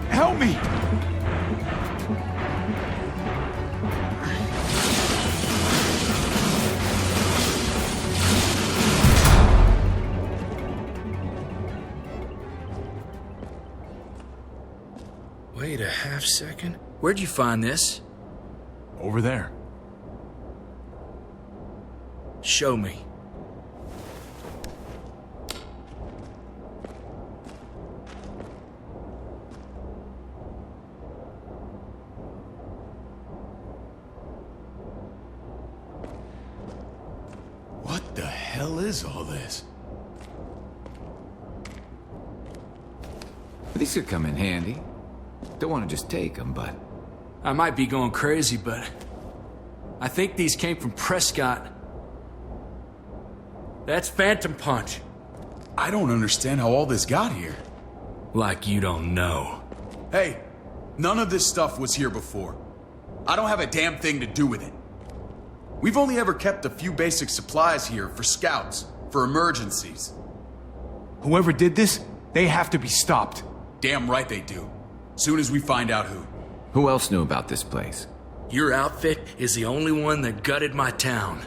Help me! Wait a half second. Where'd you find this? Over there. Show me. What the hell is all this? These could come in handy. Don't want to just take them, but... I might be going crazy, but... I think these came from Prescott. That's Phantom Punch. I don't understand how all this got here. Like you don't know. Hey, none of this stuff was here before. I don't have a damn thing to do with it. We've only ever kept a few basic supplies here for scouts, for emergencies. Whoever did this, they have to be stopped. Damn right they do. Soon as we find out who. Who else knew about this place? Your outfit is the only one that gutted my town.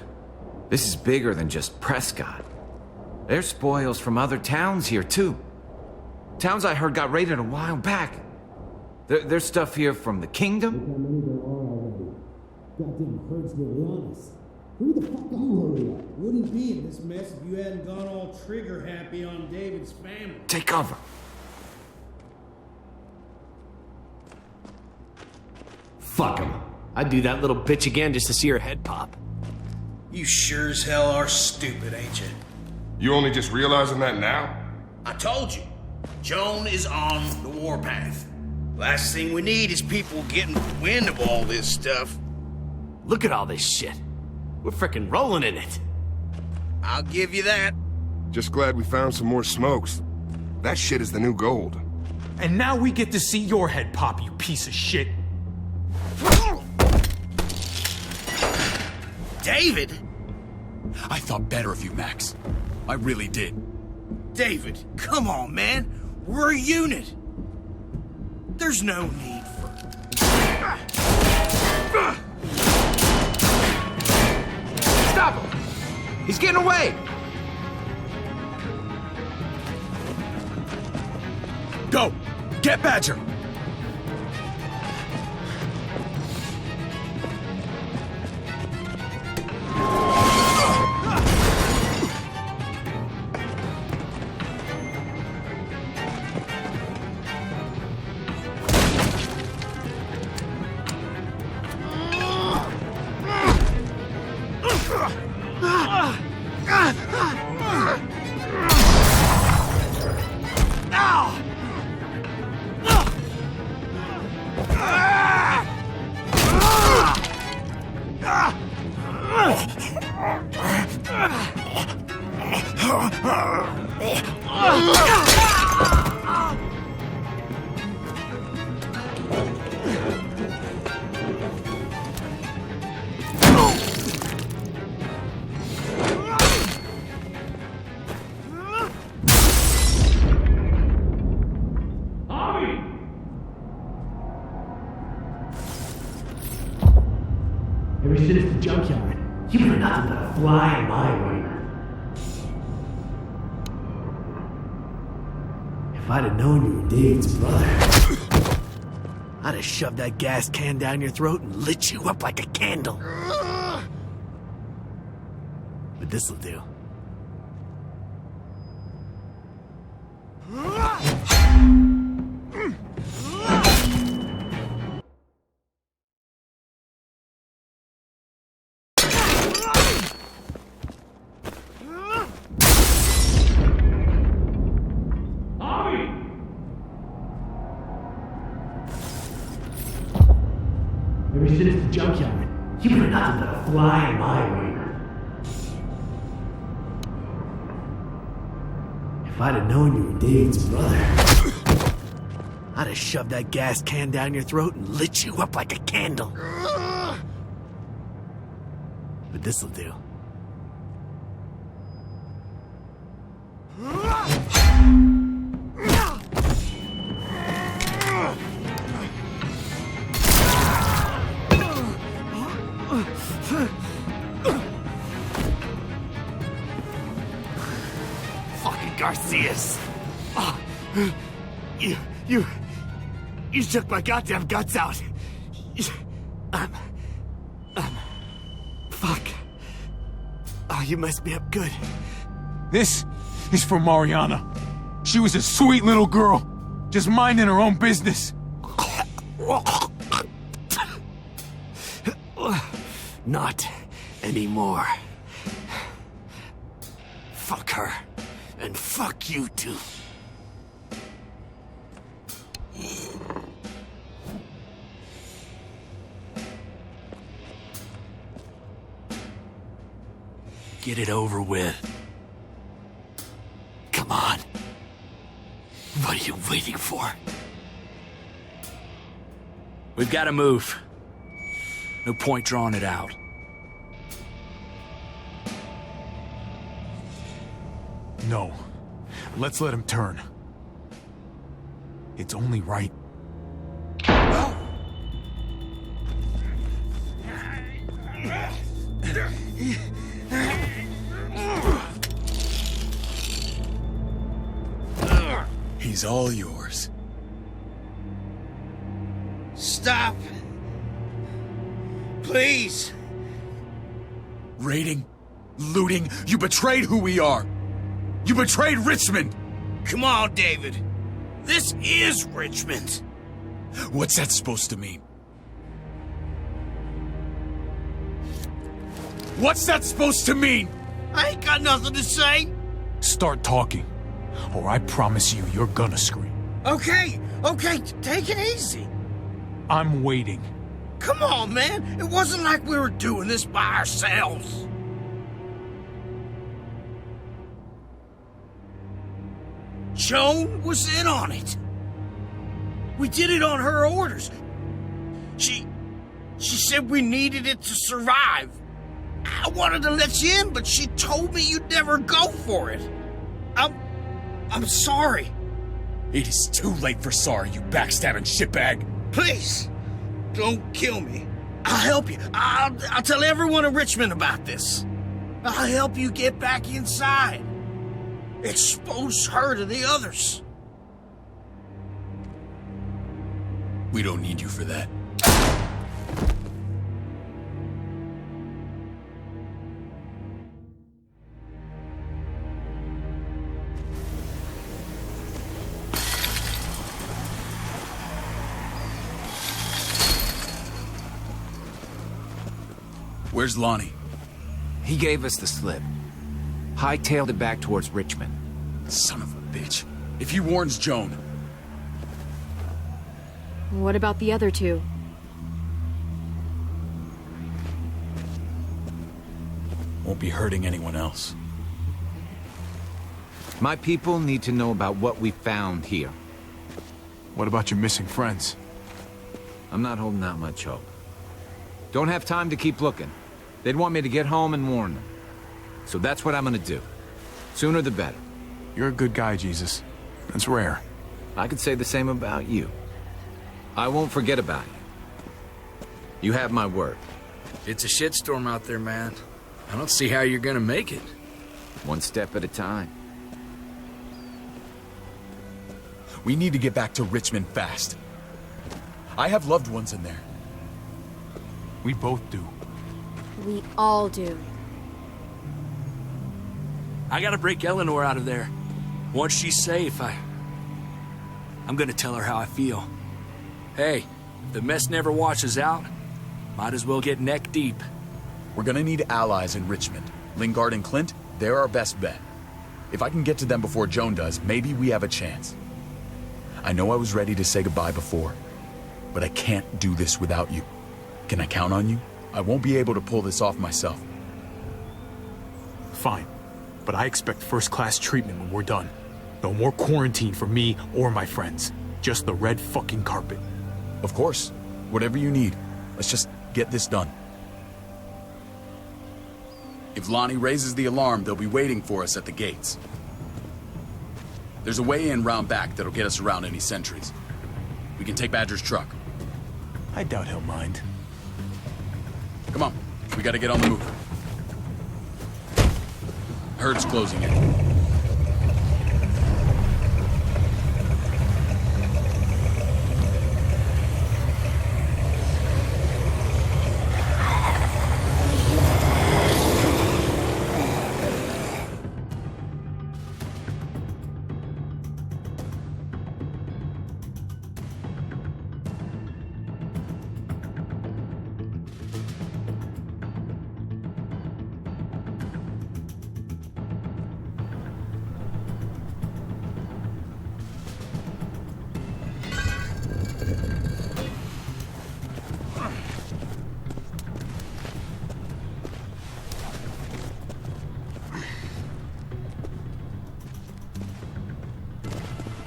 This is bigger than just Prescott. There's spoils from other towns here, too. Towns I heard got raided a while back. There's stuff here from the Kingdom. Goddamn herd's really honest. Who the fuck you hurry up? Wouldn't be in this mess if you hadn't gone all trigger happy on David's family. Take cover. Fuck him. I'd do that little bitch again just to see her head pop. You sure as hell are stupid, ain't you? You only just realizing that now? I told you. Joan is on the warpath. Last thing we need is people getting wind of all this stuff. Look at all this shit. We're frickin' rolling in it. I'll give you that. Just glad we found some more smokes. That shit is the new gold. And now we get to see your head pop, you piece of shit. David? I thought better of you, Max. I really did. David, come on, man. We're a unit. There's no need for... Stop him! He's getting away! Go! Get Badger! Ever since the junkyard, you've been nothing but a fly in my ointment. If I'd have known you were David's brother, I'd have shoved that gas can down your throat and lit you up like a candle. But this'll do. Ever since the junkyard, you've been nothing but a fly in my ointment. If I'd have known you were David's brother, I'd have shoved that gas can down your throat and lit you up like a candle. But this'll do. Fucking Garcias. Oh, you took my goddamn guts out. Fuck. Oh, you messed me up good. This is for Mariana. She was a sweet little girl, just minding her own business. Not anymore. Fuck her. And fuck you too. Get it over with. Come on. What are you waiting for? We've got to move. No point drawing it out. No. Let's let him turn. It's only right. He's all yours. Stop. Please. Raiding, looting, you betrayed who we are. You betrayed Richmond. Come on, David. This is Richmond. What's that supposed to mean? What's that supposed to mean? I ain't got nothing to say. Start talking, or I promise you, you're gonna scream. Okay, take it easy. I'm waiting. Come on, man. It wasn't like we were doing this by ourselves. Joan was in on it. We did it on her orders. She said we needed it to survive. I wanted to let you in, but she told me you'd never go for it. I'm sorry. It is too late for sorry, you backstabbing shitbag. Please, don't kill me. I'll help you. I'll tell everyone in Richmond about this. I'll help you get back inside. Expose her to the others. We don't need you for that. Where's Lonnie? He gave us the slip. Hightailed it back towards Richmond. Son of a bitch. If he warns Joan... What about the other two? Won't be hurting anyone else. My people need to know about what we found here. What about your missing friends? I'm not holding out much hope. Don't have time to keep looking. They'd want me to get home and warn them. So that's what I'm gonna do. Sooner the better. You're a good guy, Jesus. That's rare. I could say the same about you. I won't forget about you. You have my word. It's a shitstorm out there, man. I don't see how you're gonna make it. One step at a time. We need to get back to Richmond fast. I have loved ones in there. We both do. We all do. I gotta break Eleanor out of there. Once she's safe, I'm gonna tell her how I feel. Hey, if the mess never washes out, might as well get neck deep. We're gonna need allies in Richmond. Lingard and Clint, they're our best bet. If I can get to them before Joan does, maybe we have a chance. I know I was ready to say goodbye before, but I can't do this without you. Can I count on you? I won't be able to pull this off myself. Fine. But I expect first-class treatment when we're done. No more quarantine for me or my friends. Just the red fucking carpet. Of course. Whatever you need. Let's just get this done. If Lonnie raises the alarm, they'll be waiting for us at the gates. There's a way in round back that'll get us around any sentries. We can take Badger's truck. I doubt he'll mind. Come on. We gotta get on the move. Herd's closing in.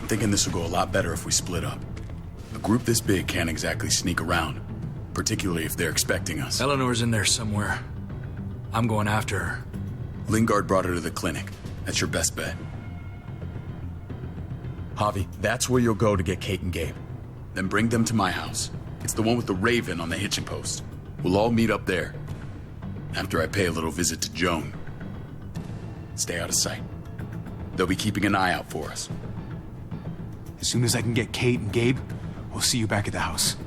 Thinking this will go a lot better if we split up. A group this big can't exactly sneak around, particularly if they're expecting us. Eleanor's in there somewhere. I'm going after her. Lingard brought her to the clinic. That's your best bet. Javi, that's where you'll go to get Kate and Gabe. Then bring them to my house. It's the one with the raven on the hitching post. We'll all meet up there. After I pay a little visit to Joan. Stay out of sight. They'll be keeping an eye out for us. As soon as I can get Kate and Gabe, we'll see you back at the house.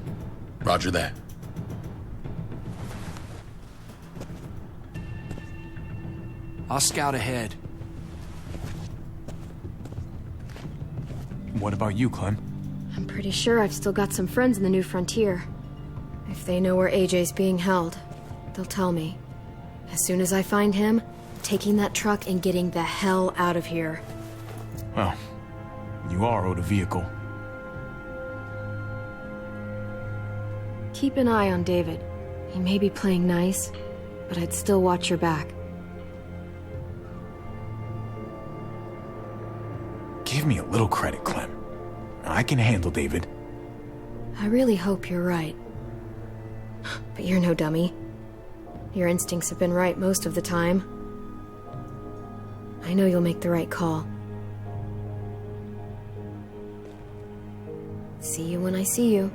Roger that. I'll scout ahead. What about you, Clem? I'm pretty sure I've still got some friends in the New Frontier. If they know where AJ's being held, they'll tell me. As soon as I find him, taking that truck and getting the hell out of here. Well, you are owed a vehicle. Keep an eye on David. He may be playing nice, but I'd still watch your back. Give me a little credit, Clem. I can handle David. I really hope you're right. But you're no dummy. Your instincts have been right most of the time. I know you'll make the right call. See you when I see you.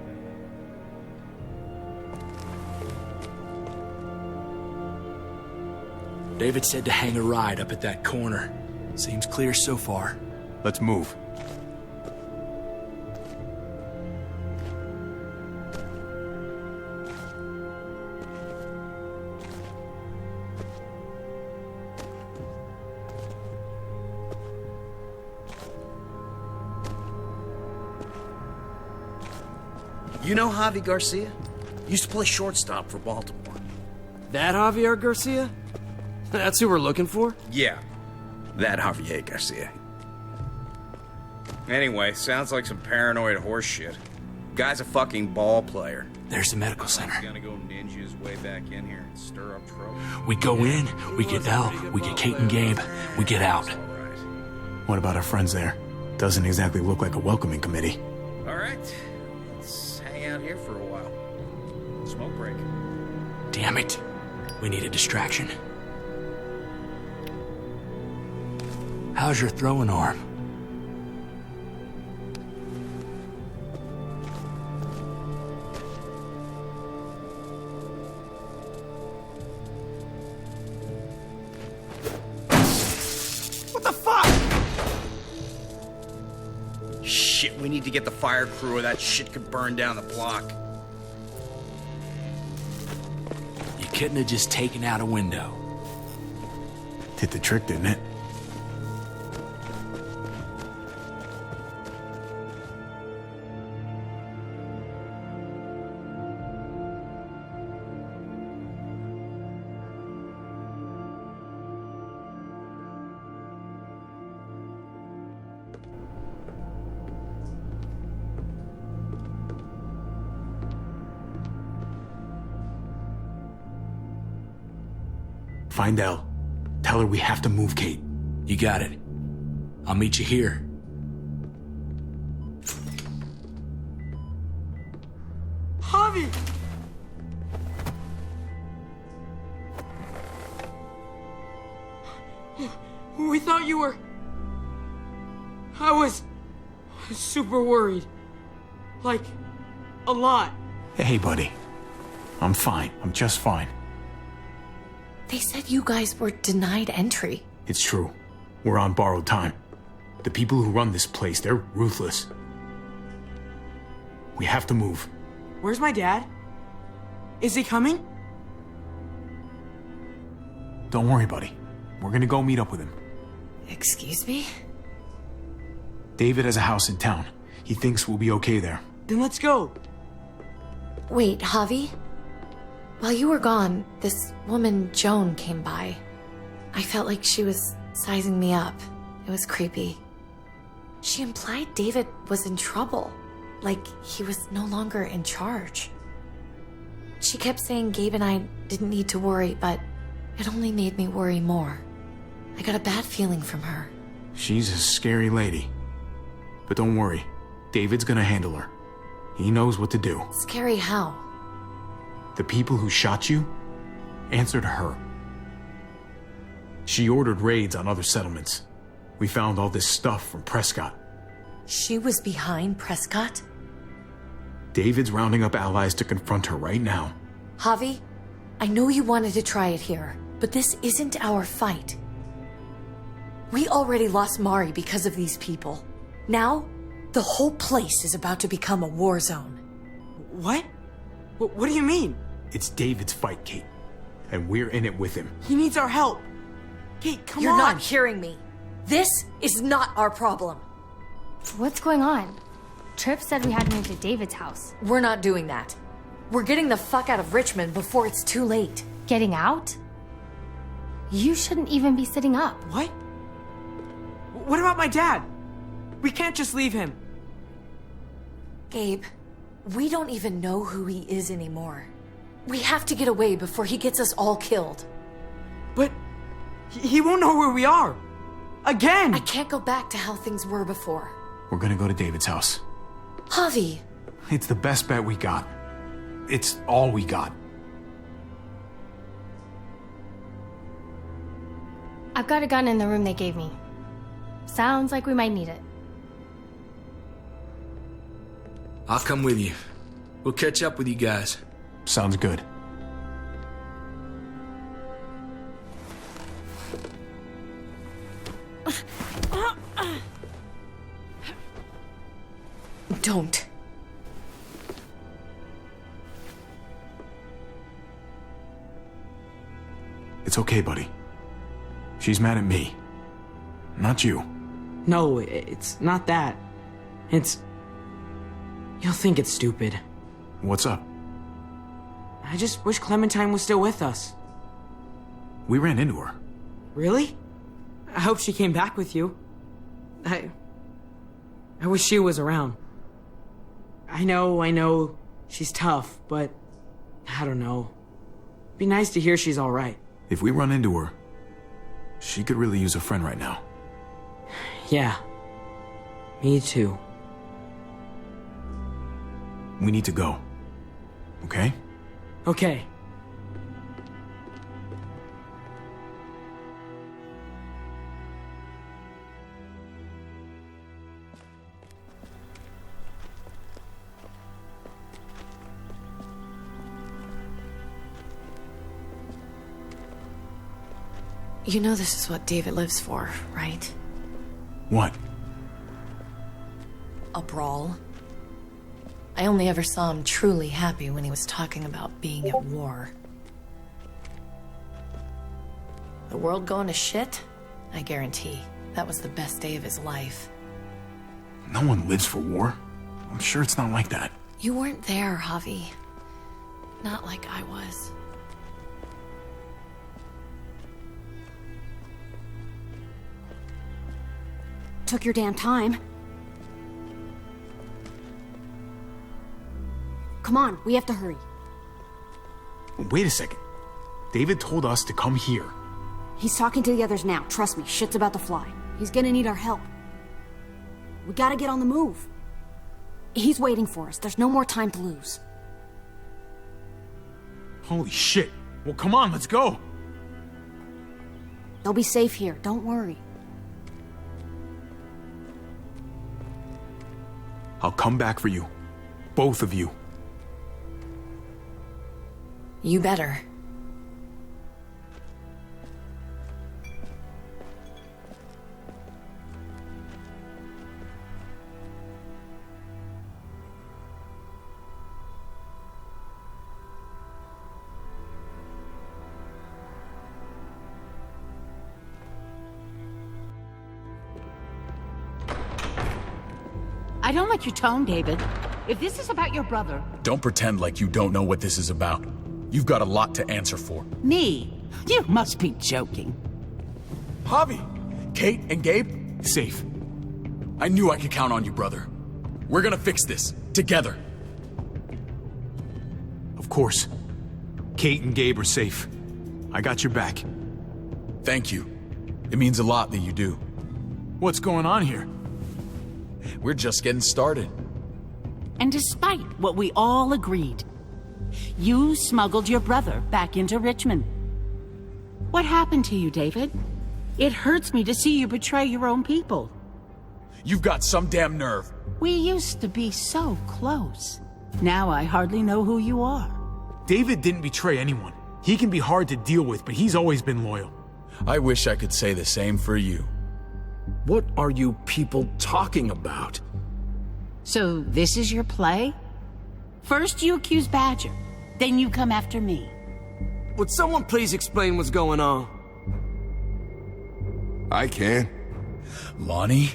David said to hang a ride up at that corner. Seems clear so far. Let's move. You know Javi Garcia? Used to play shortstop for Baltimore. That Javier Garcia? That's who we're looking for? Yeah, that Javier Garcia. Anyway, sounds like some paranoid horse shit. Guy's a fucking ball player. There's the medical center. He's gonna go ninja his way back in here and stir up trouble. We go in, we get Elle, we get Kate and Gabe, we get out. What about our friends there? Doesn't exactly look like a welcoming committee. All right, let's hang out here for a while. Smoke break. Damn it. We need a distraction. How's your throwing arm? What the fuck? Shit, we need to get the fire crew or that shit could burn down the block. You couldn't have just taken out a window. Did the trick, didn't it? Find Elle. Tell her we have to move Kate. You got it. I'll meet you here. Javi! We thought you were... I was super worried. Like, a lot. Hey, buddy. I'm fine. I'm just fine. They said you guys were denied entry. It's true. We're on borrowed time. The people who run this place, they're ruthless. We have to move. Where's my dad? Is he coming? Don't worry, buddy. We're gonna go meet up with him. Excuse me? David has a house in town. He thinks we'll be okay there. Then let's go. Wait, Javi? While you were gone, this woman, Joan, came by. I felt like she was sizing me up. It was creepy. She implied David was in trouble. Like he was no longer in charge. She kept saying Gabe and I didn't need to worry, but it only made me worry more. I got a bad feeling from her. She's a scary lady. But don't worry. David's gonna handle her. He knows what to do. Scary how? The people who shot you answered her. She ordered raids on other settlements. We found all this stuff from Prescott. She was behind Prescott? David's rounding up allies to confront her right now. Javi, I know you wanted to try it here, but this isn't our fight. We already lost Mari because of these people. Now, the whole place is about to become a war zone. What? What do you mean? It's David's fight, Kate. And we're in it with him. He needs our help. Kate, come on. You're not hearing me. This is not our problem. What's going on? Tripp said we had to move to David's house. We're not doing that. We're getting the fuck out of Richmond before it's too late. Getting out? You shouldn't even be sitting up. What? What about my dad? We can't just leave him. Gabe, We don't even know who he is anymore. We have to get away before he gets us all killed. But he won't know where we are. Again! I can't go back to how things were before. We're gonna go to David's house. Javi! It's the best bet we got. It's all we got. I've got a gun in the room they gave me. Sounds like we might need it. I'll come with you. We'll catch up with you guys. Sounds good. Don't. It's okay, buddy. She's mad at me. Not you. No, it's not that. It's... You'll think it's stupid. What's up? I just wish Clementine was still with us. We ran into her. Really? I hope she came back with you. I wish she was around. I know, she's tough, but I don't know. Be nice to hear she's all right. If we run into her, she could really use a friend right now. Yeah. Me too. We need to go. Okay? Okay. You know this is what David lives for, right? What? A brawl. I only ever saw him truly happy when he was talking about being at war. The world going to shit? I guarantee that was the best day of his life. No one lives for war. I'm sure it's not like that. You weren't there, Javi. Not like I was. Took your damn time. Come on, we have to hurry. Wait a second. David told us to come here. He's talking to the others now. Trust me, shit's about to fly. He's gonna need our help. We gotta get on the move. He's waiting for us. There's no more time to lose. Holy shit. Well, come on, let's go. They'll be safe here. Don't worry. I'll come back for you. Both of you. You better. I don't like your tone, David. If this is about your brother... Don't pretend like you don't know what this is about. You've got a lot to answer for. Me? You must be joking. Javi! Kate and Gabe? Safe. I knew I could count on you, brother. We're gonna fix this. Together. Of course. Kate and Gabe are safe. I got your back. Thank you. It means a lot that you do. What's going on here? We're just getting started. And despite what we all agreed, you smuggled your brother back into Richmond. What happened to you, David? It hurts me to see you betray your own people. You've got some damn nerve. We used to be so close. Now I hardly know who you are. David didn't betray anyone. He can be hard to deal with, but he's always been loyal. I wish I could say the same for you. What are you people talking about? So this is your play? First you accuse Badger, then you come after me. Would someone please explain what's going on? I can. Lonnie?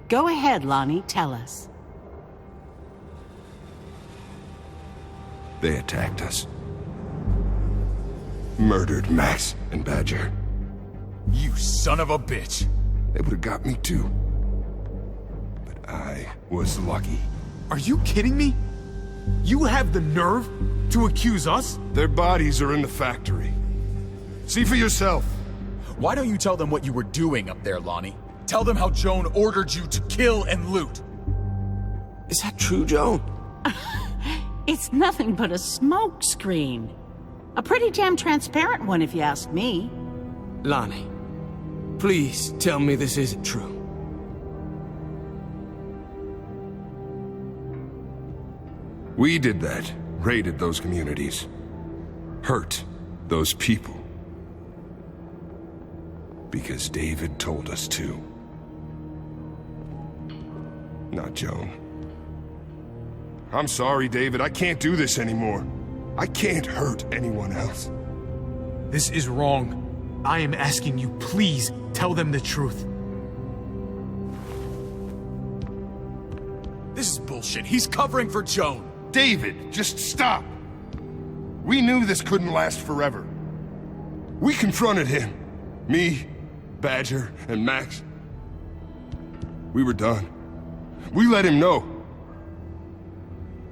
Go ahead, Lonnie, tell us. They attacked us. Murdered Max and Badger. You son of a bitch! They would have got me too. But I was lucky. Are you kidding me? You have the nerve to accuse us? Their bodies are in the factory. See for yourself. Why don't you tell them what you were doing up there, Lonnie? Tell them how Joan ordered you to kill and loot. Is that true, Joan? It's nothing but a smoke screen. A pretty damn transparent one, if you ask me. Lonnie, please tell me this isn't true. We did that. Raided those communities. Hurt those people. Because David told us to. Not Joan. I'm sorry, David. I can't do this anymore. I can't hurt anyone else. This is wrong. I am asking you, please, tell them the truth. This is bullshit. He's covering for Joan. David, just stop. We knew this couldn't last forever. We confronted him. Me, Badger, and Max. We were done. We let him know.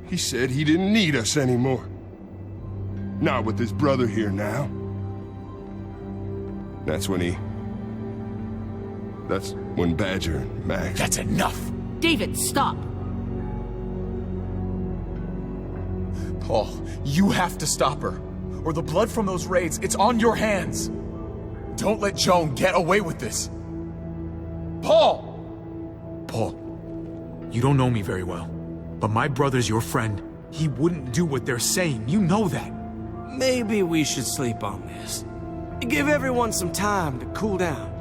He said he didn't need us anymore. Not with his brother here now. That's when Badger and Max... That's enough! David, stop! Paul, you have to stop her. Or the blood from those raids, it's on your hands. Don't let Joan get away with this. Paul! Paul, you don't know me very well, but my brother's your friend. He wouldn't do what they're saying. You know that. Maybe we should sleep on this. Give everyone some time to cool down.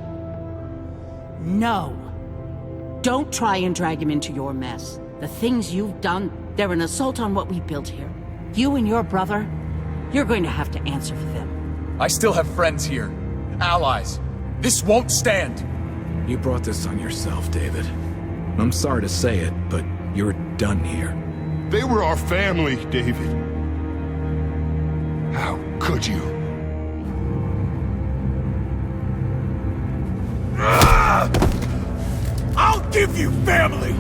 No. Don't try and drag him into your mess. The things you've done, they're an assault on what we built here. You and your brother, you're going to have to answer for them. I still have friends here. Allies. This won't stand. You brought this on yourself, David. I'm sorry to say it, but you're done here. They were our family, David. How could you? I'll give you family!